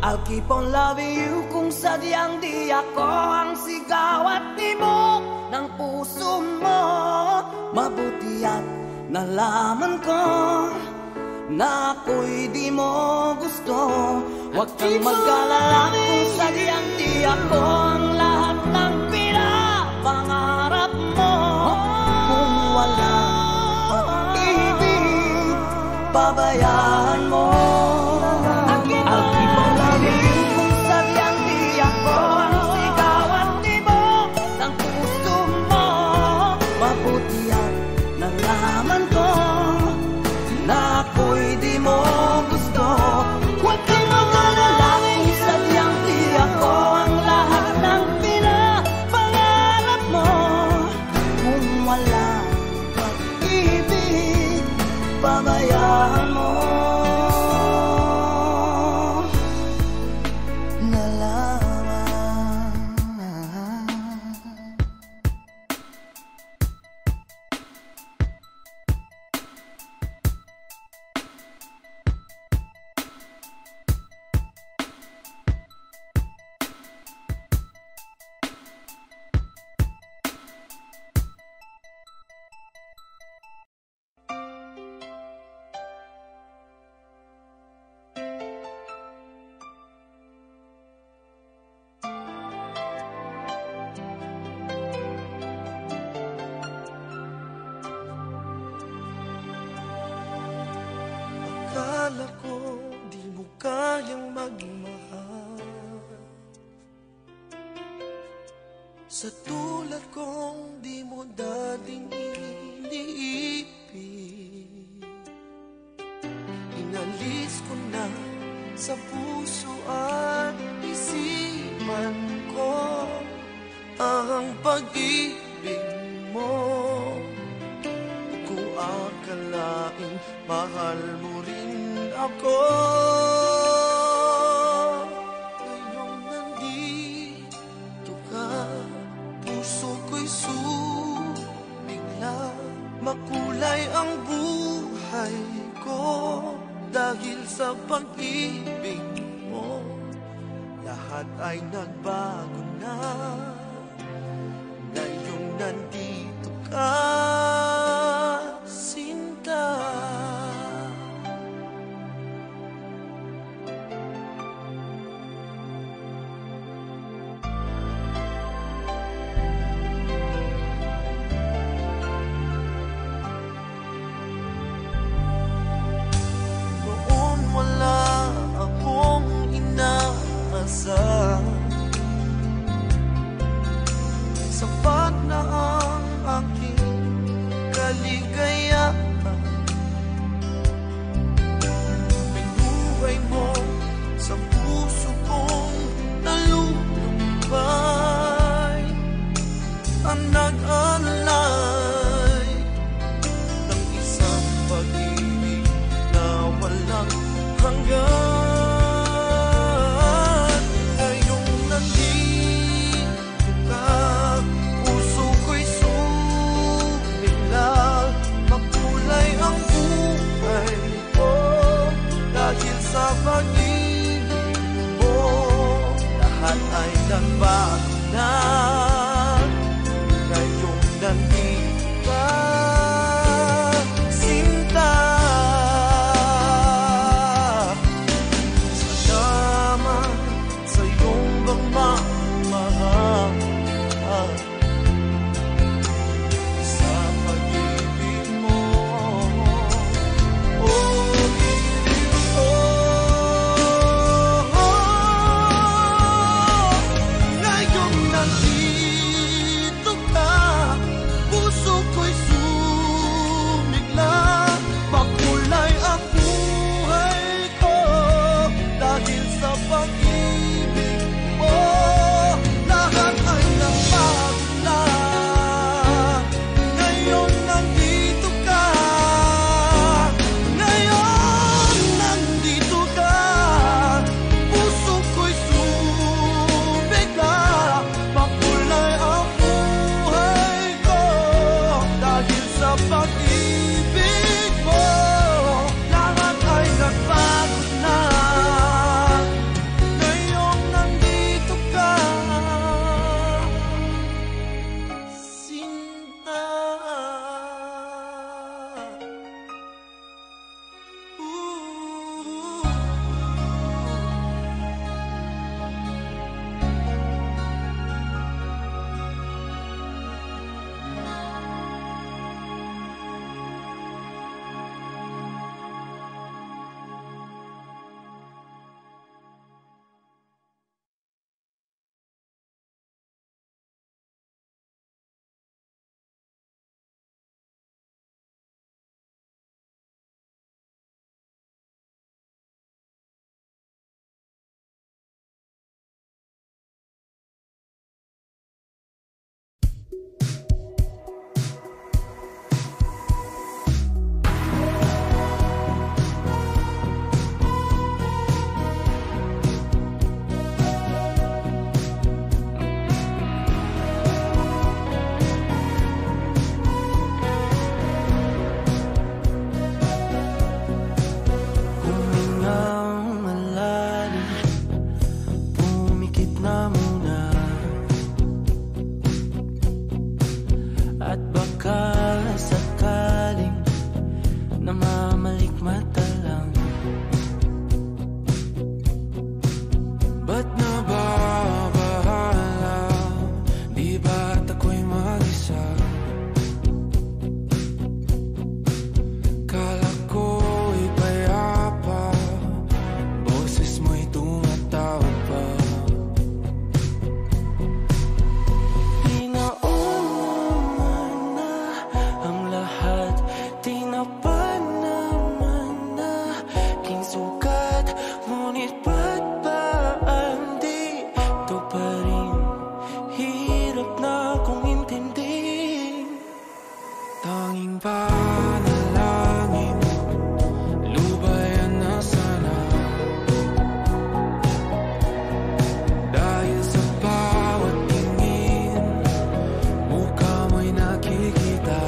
I'll keep on loving you kung sadyang di ako ang sigaw at tibok ng puso mo. Mabuti at nalaman ko na ako'y di mo gusto. Huwag kang mag-alala kung sadyang di ako ang lahat ng pinapangarap mo. Kung wala pag-ibig, babayaan mo. I'll keep on loving you kung sadyang di ako ang sigaw at tibok ng puso mo. Mabuti at nalaman ko na ako'y di mo gusto. Huwag kang mag-alala kung sadyang di ako ang lahat ng pinapangarap mo. Kung wala pag-ibig, babayaan mo na lamang. Akala ko di mo kayang magmahal, sa tulad kong di mo dating iniibig. Inalis ko na sa puso at isipan ko ang pag-ibig mo. Kung akalain mahal mo rin ako, ngayong nandito ka, puso ko'y sumigla. Makulay ang buhay ko dahil sa pag-ibig mo. Lahat ay nagbago na ngayong sapat na ang aking kaligayahan. Binuhay mo sa puso kong nalulumbay, ang nag-alay ng isang pag-ibig na walang hanggan. Ngayong nandito ka, puso ko'y sumigla, makulay ang buhay ko dahil sa pag-ibig mo. Lahat ay nagbago na ngayong nandito ka, sinta. Salamat sa iyong pagmamahal, sa pag-ibig mo. Oh, ngayong nandito ka, puso ko'y sumigla, makulay ang buhay ko dahil sa pag-ibig mo. Lahat ay nagbago na ngayon nandito ka, ngayon nandito ka, puso ko'y sumigla, makulay ang buhay ko dahil sa pag-ibig mo. Lahat ay nagbago na ngayong nandito ka, sinta. Humingang malalim, pumikit na muna, at baka sakaling namamalikmata lang. Ba't nababahala? Di ba't ako'y mag-isa? Kala ko'y payapa, boses mo'y tumatawag pa. Di naman na ang lahat, di na pa naman na king sukat, ngunit ba't ba andito pa rin? Hirap na kong intindihin. Tanging panalangin, lubayan na sana, dahil sa bawat tingin, mukha mo'y nakikita.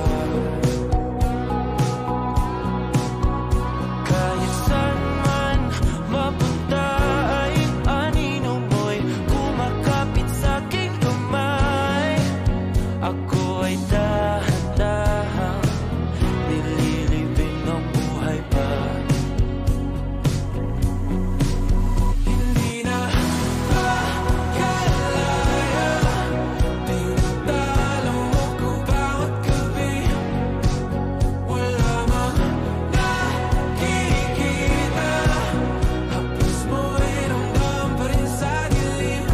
Kahit saan man mapunta ay anino mo'y kumakapit sa aking kamay. Ako ay dahan-dahan nililibing ang buhay pa. Hindi na makalaya, tinatalo ko bawat gabi. Wala mang nakikita, hapos mo'y ramdam pa rin sa dilim.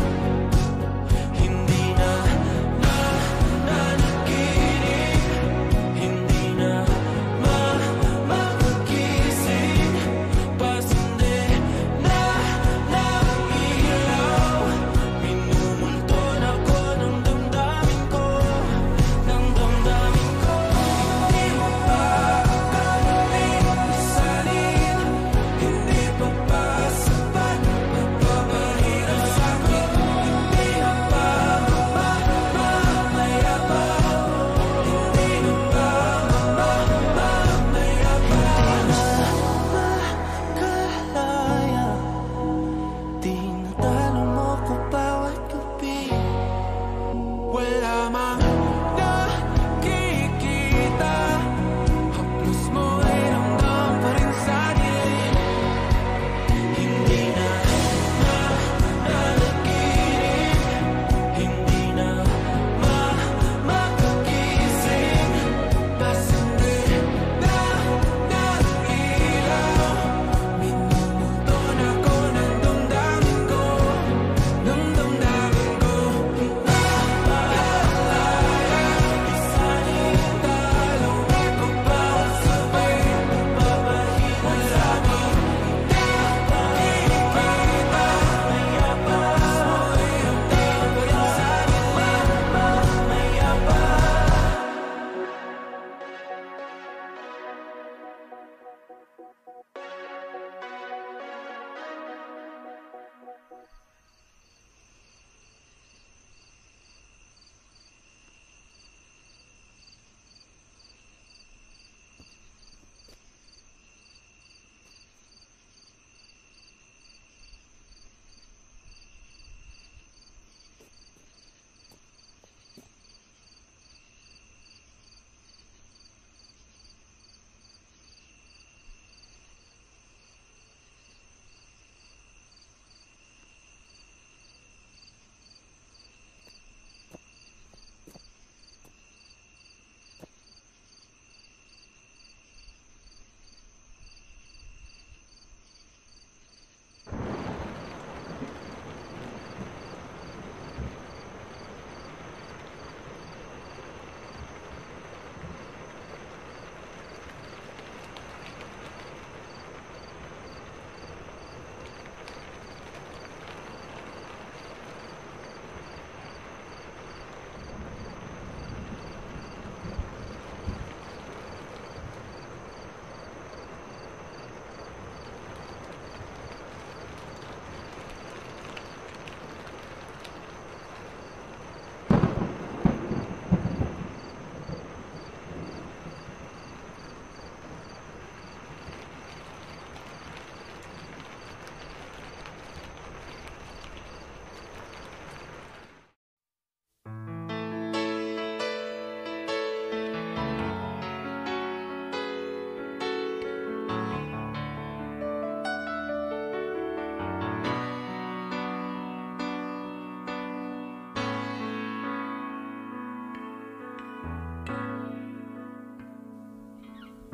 Hindi na makalaya, lamang nakikita. Haplos mo ay ramdam pa rin sa dilim. Hindi na managinip, hindi na makagising. Pasindi na ng ilaw, minumulton ako ng damdamin ko, ng damdamin ko. Napaalala, isanin talong ako pa sabay papahinga sa amin. Nakikita, mayabas mo ay ramdam pa rin sa akin, mayabas.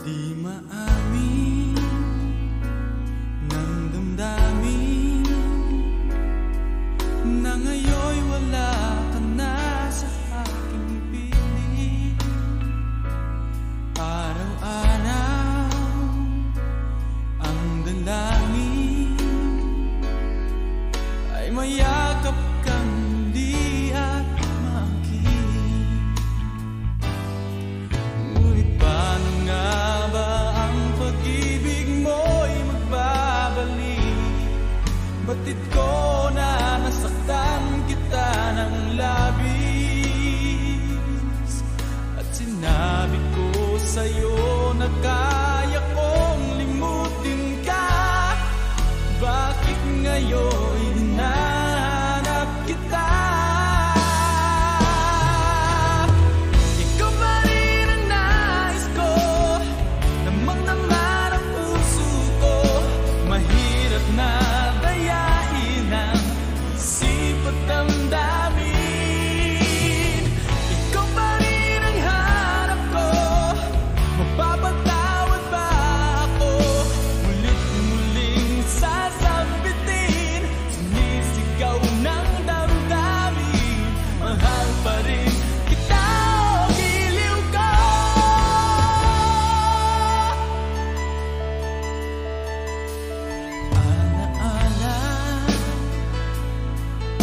Di maamin ng damdamin na ngayon'y wala ka na sa aking piling. Araw-araw ang dalangin ay mayakap kang muli at makinig. Ngunit paano nga ba ang pag-ibig mo'y magbabalik? Batid ko na nasaktan kita ng labis, at sinabi ko sa'yo na kaya kong limutin ka. Bakit ngayon hinahanap kita? Ikaw pa rin ang nais ko, namang naman ang puso ko. Mahirap na dayain ang isip at damdamin. Ikaw pa rin ang hanap ko, mapapatawad ba ako? Mulit-muling sasabitin, sumisigaw ng damdamin. Mahal pa rin kita, o giliw ko. Alaala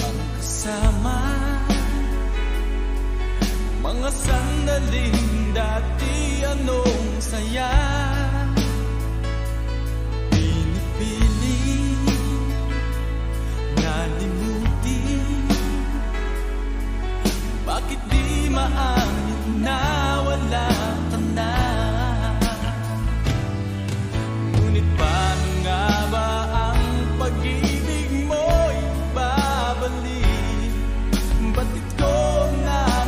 ang kasama, mga sandaling dati anong saya. Pinipiling nalimutin, bakit di maangit na wala ka na? Ngunit paano nga ba ang pag-ibig mo'y babalik? Batid ko na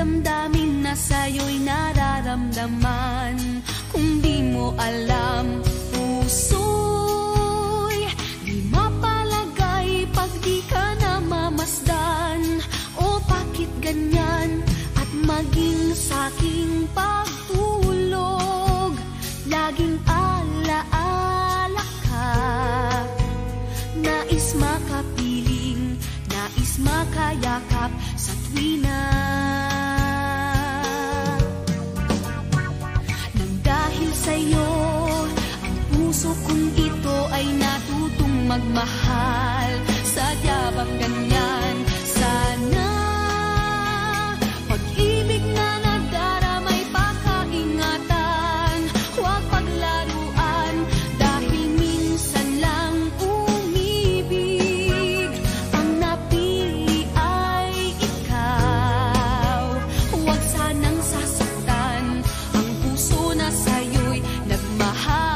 damdamin na sa'yo'y nararamdaman. Kung di mo alam, puso'y di mapalagay pag di ka na mamasdan. O bakit ganyan? At maging sa'king pagtulog, laging alaala ka. Nais makapiling, nais makayakap sa tuwina. Nang dahil sa'yo, ang puso kong ito ay natutong magmahal. Sadya bang ganyan? Sana pag-ibig na nagdaramay pakaingatan. Huwag paglaruan dahil minsan lang umibig. Ang napili ay ikaw. Huwag sanang sasaktan ang puso na sa'yo'y nagmahal.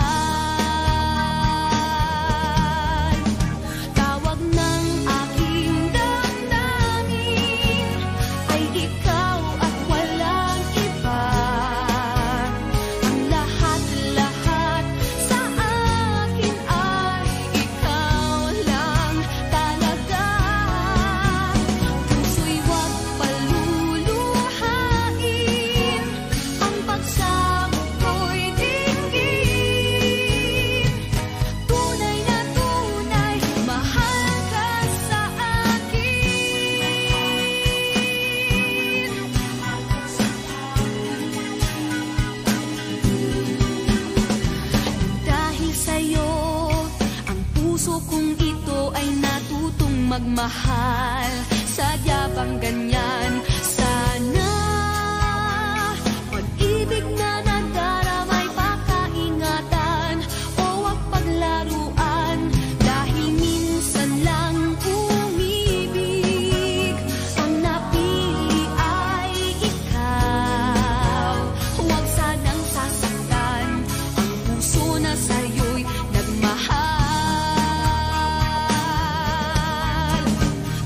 Tawag ng aking damdamin ay ikaw at walang iba. Ang lahat-lahat sa akin ay ikaw lang talaga. Puso'y huwag paluluhain, ang pagsamo ko'y dinggin. Tunay na tunay, mahal ka sa akin. Dahil sa'yo, ang puso kong ito ay natutong magmahal. Sadya bang ganyan? Sana pag-ibig na nagdaramay pakaingatan. O wag paglaruan dahil minsan lang umibig. Ang napili ay ikaw. Huwag sanang sasaktan ang puso na sa'yo'y nagmahal.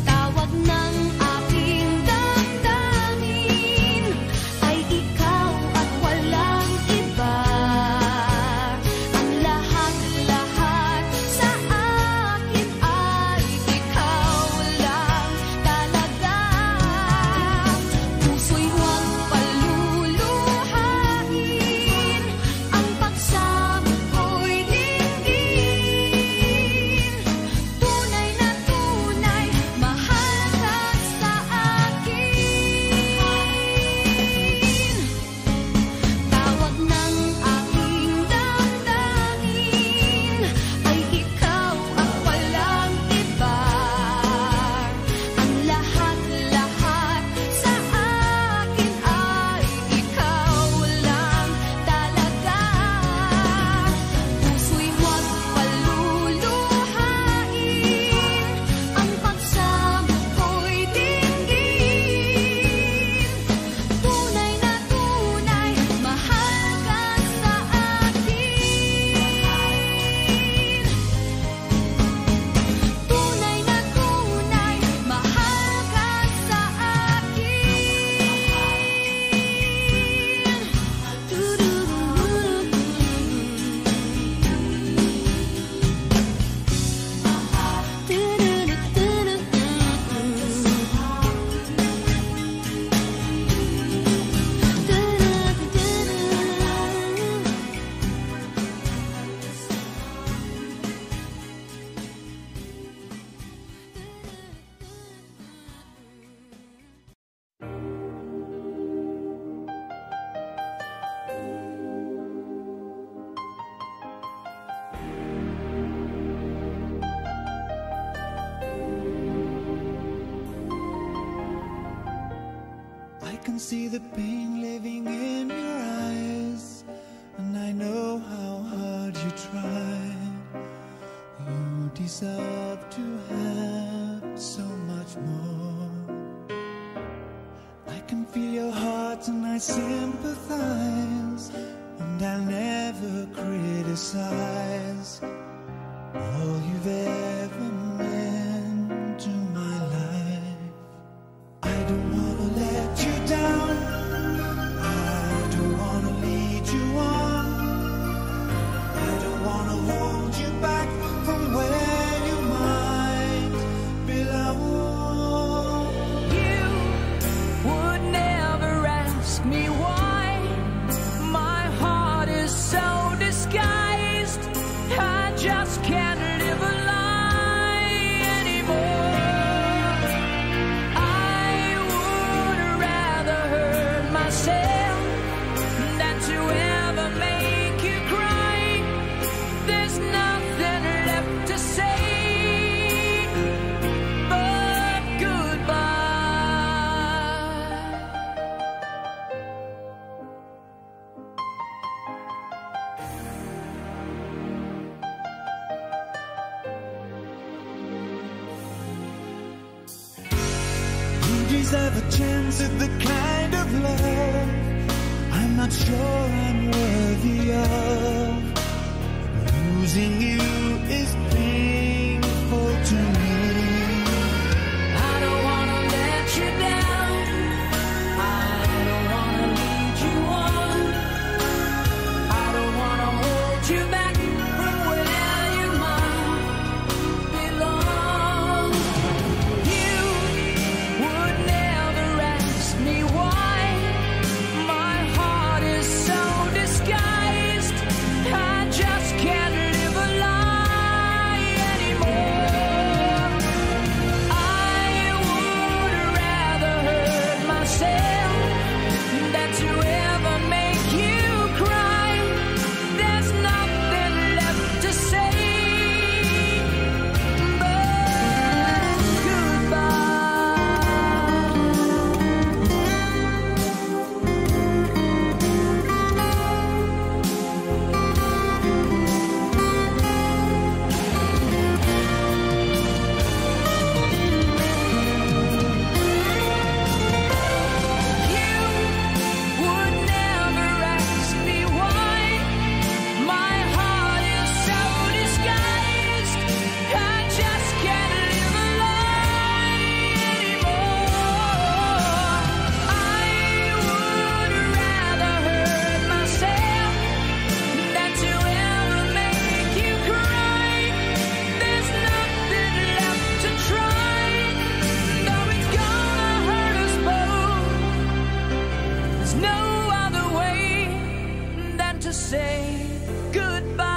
Tawag ng aking damdamin ay ikaw at walang iba. Ang lahat-lahat sa akin ay ikaw lang talaga. Puso'y huwag paluluhain, ang pagsamo ko'y dinggin. Tunay na tunay, mahal ka sa akin. Tawag ng aking damdamin ay ikaw at walang iba. Ang lahat-lahat sa akin ay ikaw lang talaga. Puso'y huwag paluluhain, ang pagsamo ko'y dinggin. Tunay na tunay, mahal ka sa akin. Tunay na tunay, mahal ka sa I can see the pain living in your eyes, and I know how hard you tried. You deserve to have so much more. I can feel your heart and I sympathize, and I'll never criticize all you've ever meant to my life. I don't wanna let you down, have a chance at the kind of love I'm not sure I'm worthy of. Losing you is painful to me. I don't wanna let you down. I don't wanna lead you on. I don't wanna hold you back from where you might belong. You would never ask me why. My heart is so disguised. I just can't live a lie anymore. I would rather hurt myself than to ever make you cry. There's nothing left to say but you would never ask me why. My heart is so disguised. I just can't live a lie anymore. I would rather hurt myself than to ever make you cry. There's nothing left to try, though it's gonna hurt us both. There's no other way than to say goodbye.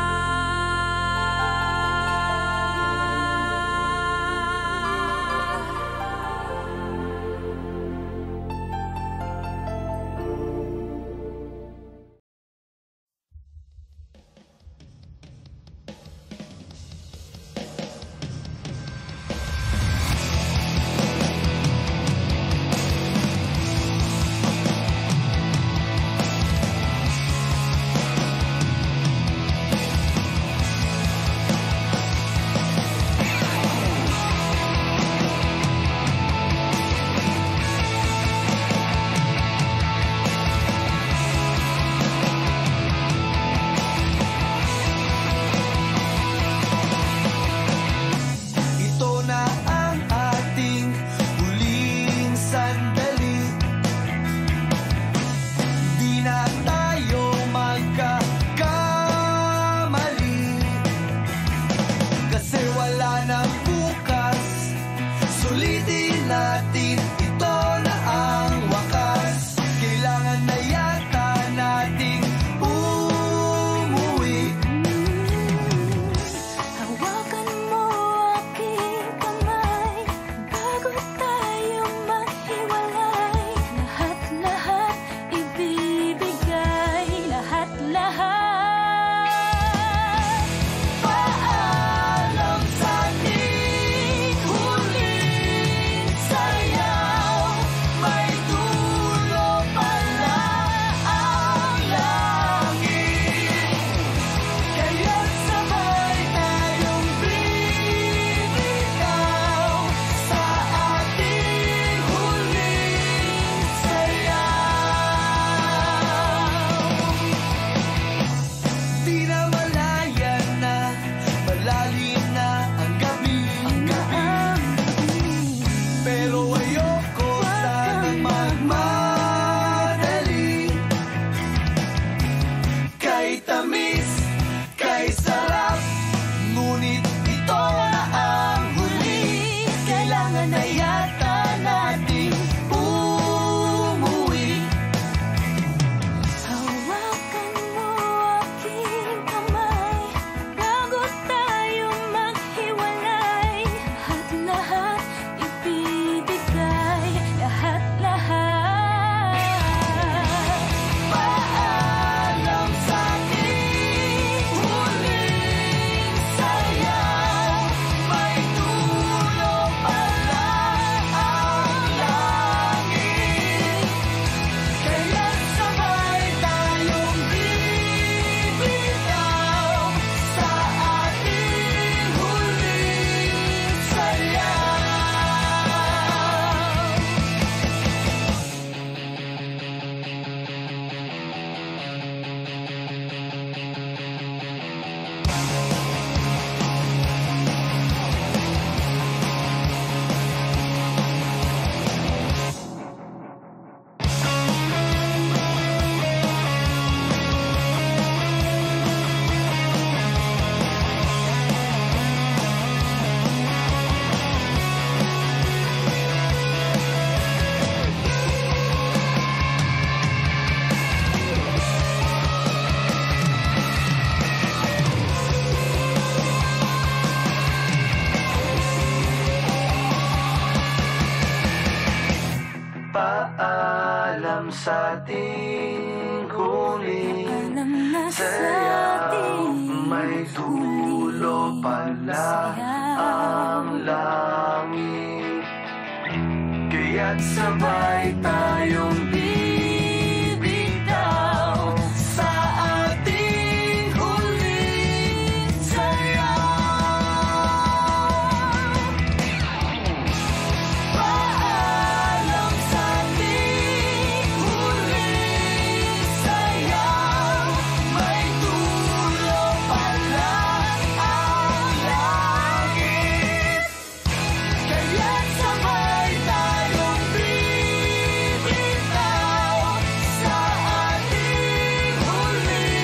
Alam sa ating huling Alam na sa ating may dulo pala ang langit. Kaya't sabay tayong bibitaw sa ating huling sayaw. Paalam sa ating huling sayaw, may dulo pala ang langit. Kaya't sabay tayong bibitaw sa ating huling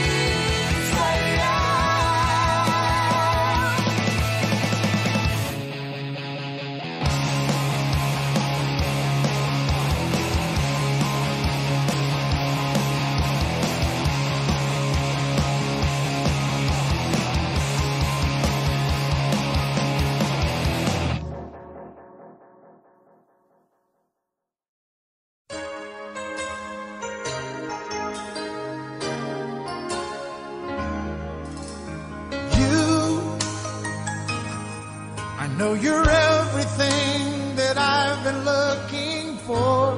I know you're everything that I've been looking for.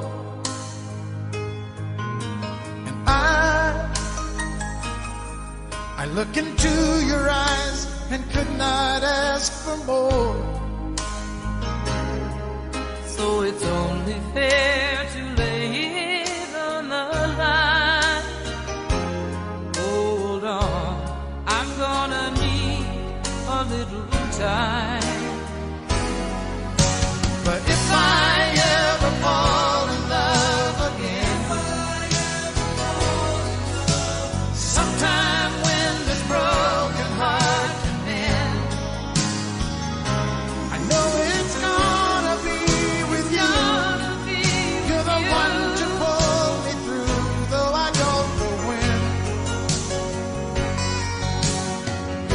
And I look into your eyes and could not ask for more. So it's only fair to lay it on the line. Hold on, I'm gonna need a little time. But if I ever fall in love again, sometime when this broken heart can mend, I know it's gonna be with you. You're the one to pull me through, though I don't know when.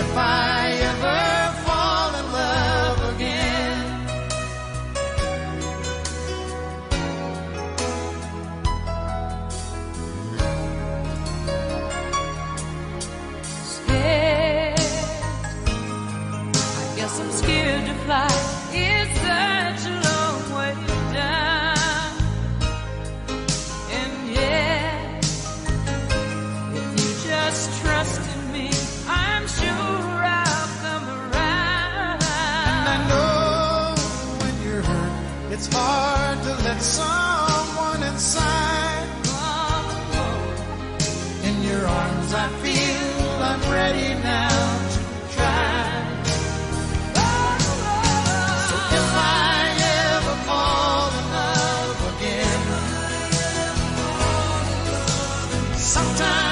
If I ever fall in love again, Scared, I guess I'm scared to fly. It's such a long way down. And yet, if you just trust in me, I'm sure I'll come around. I know when you're hurt, it's hard to let someone inside. In your arms I feel I'm ready now to try. So if I ever fall in love again, sometime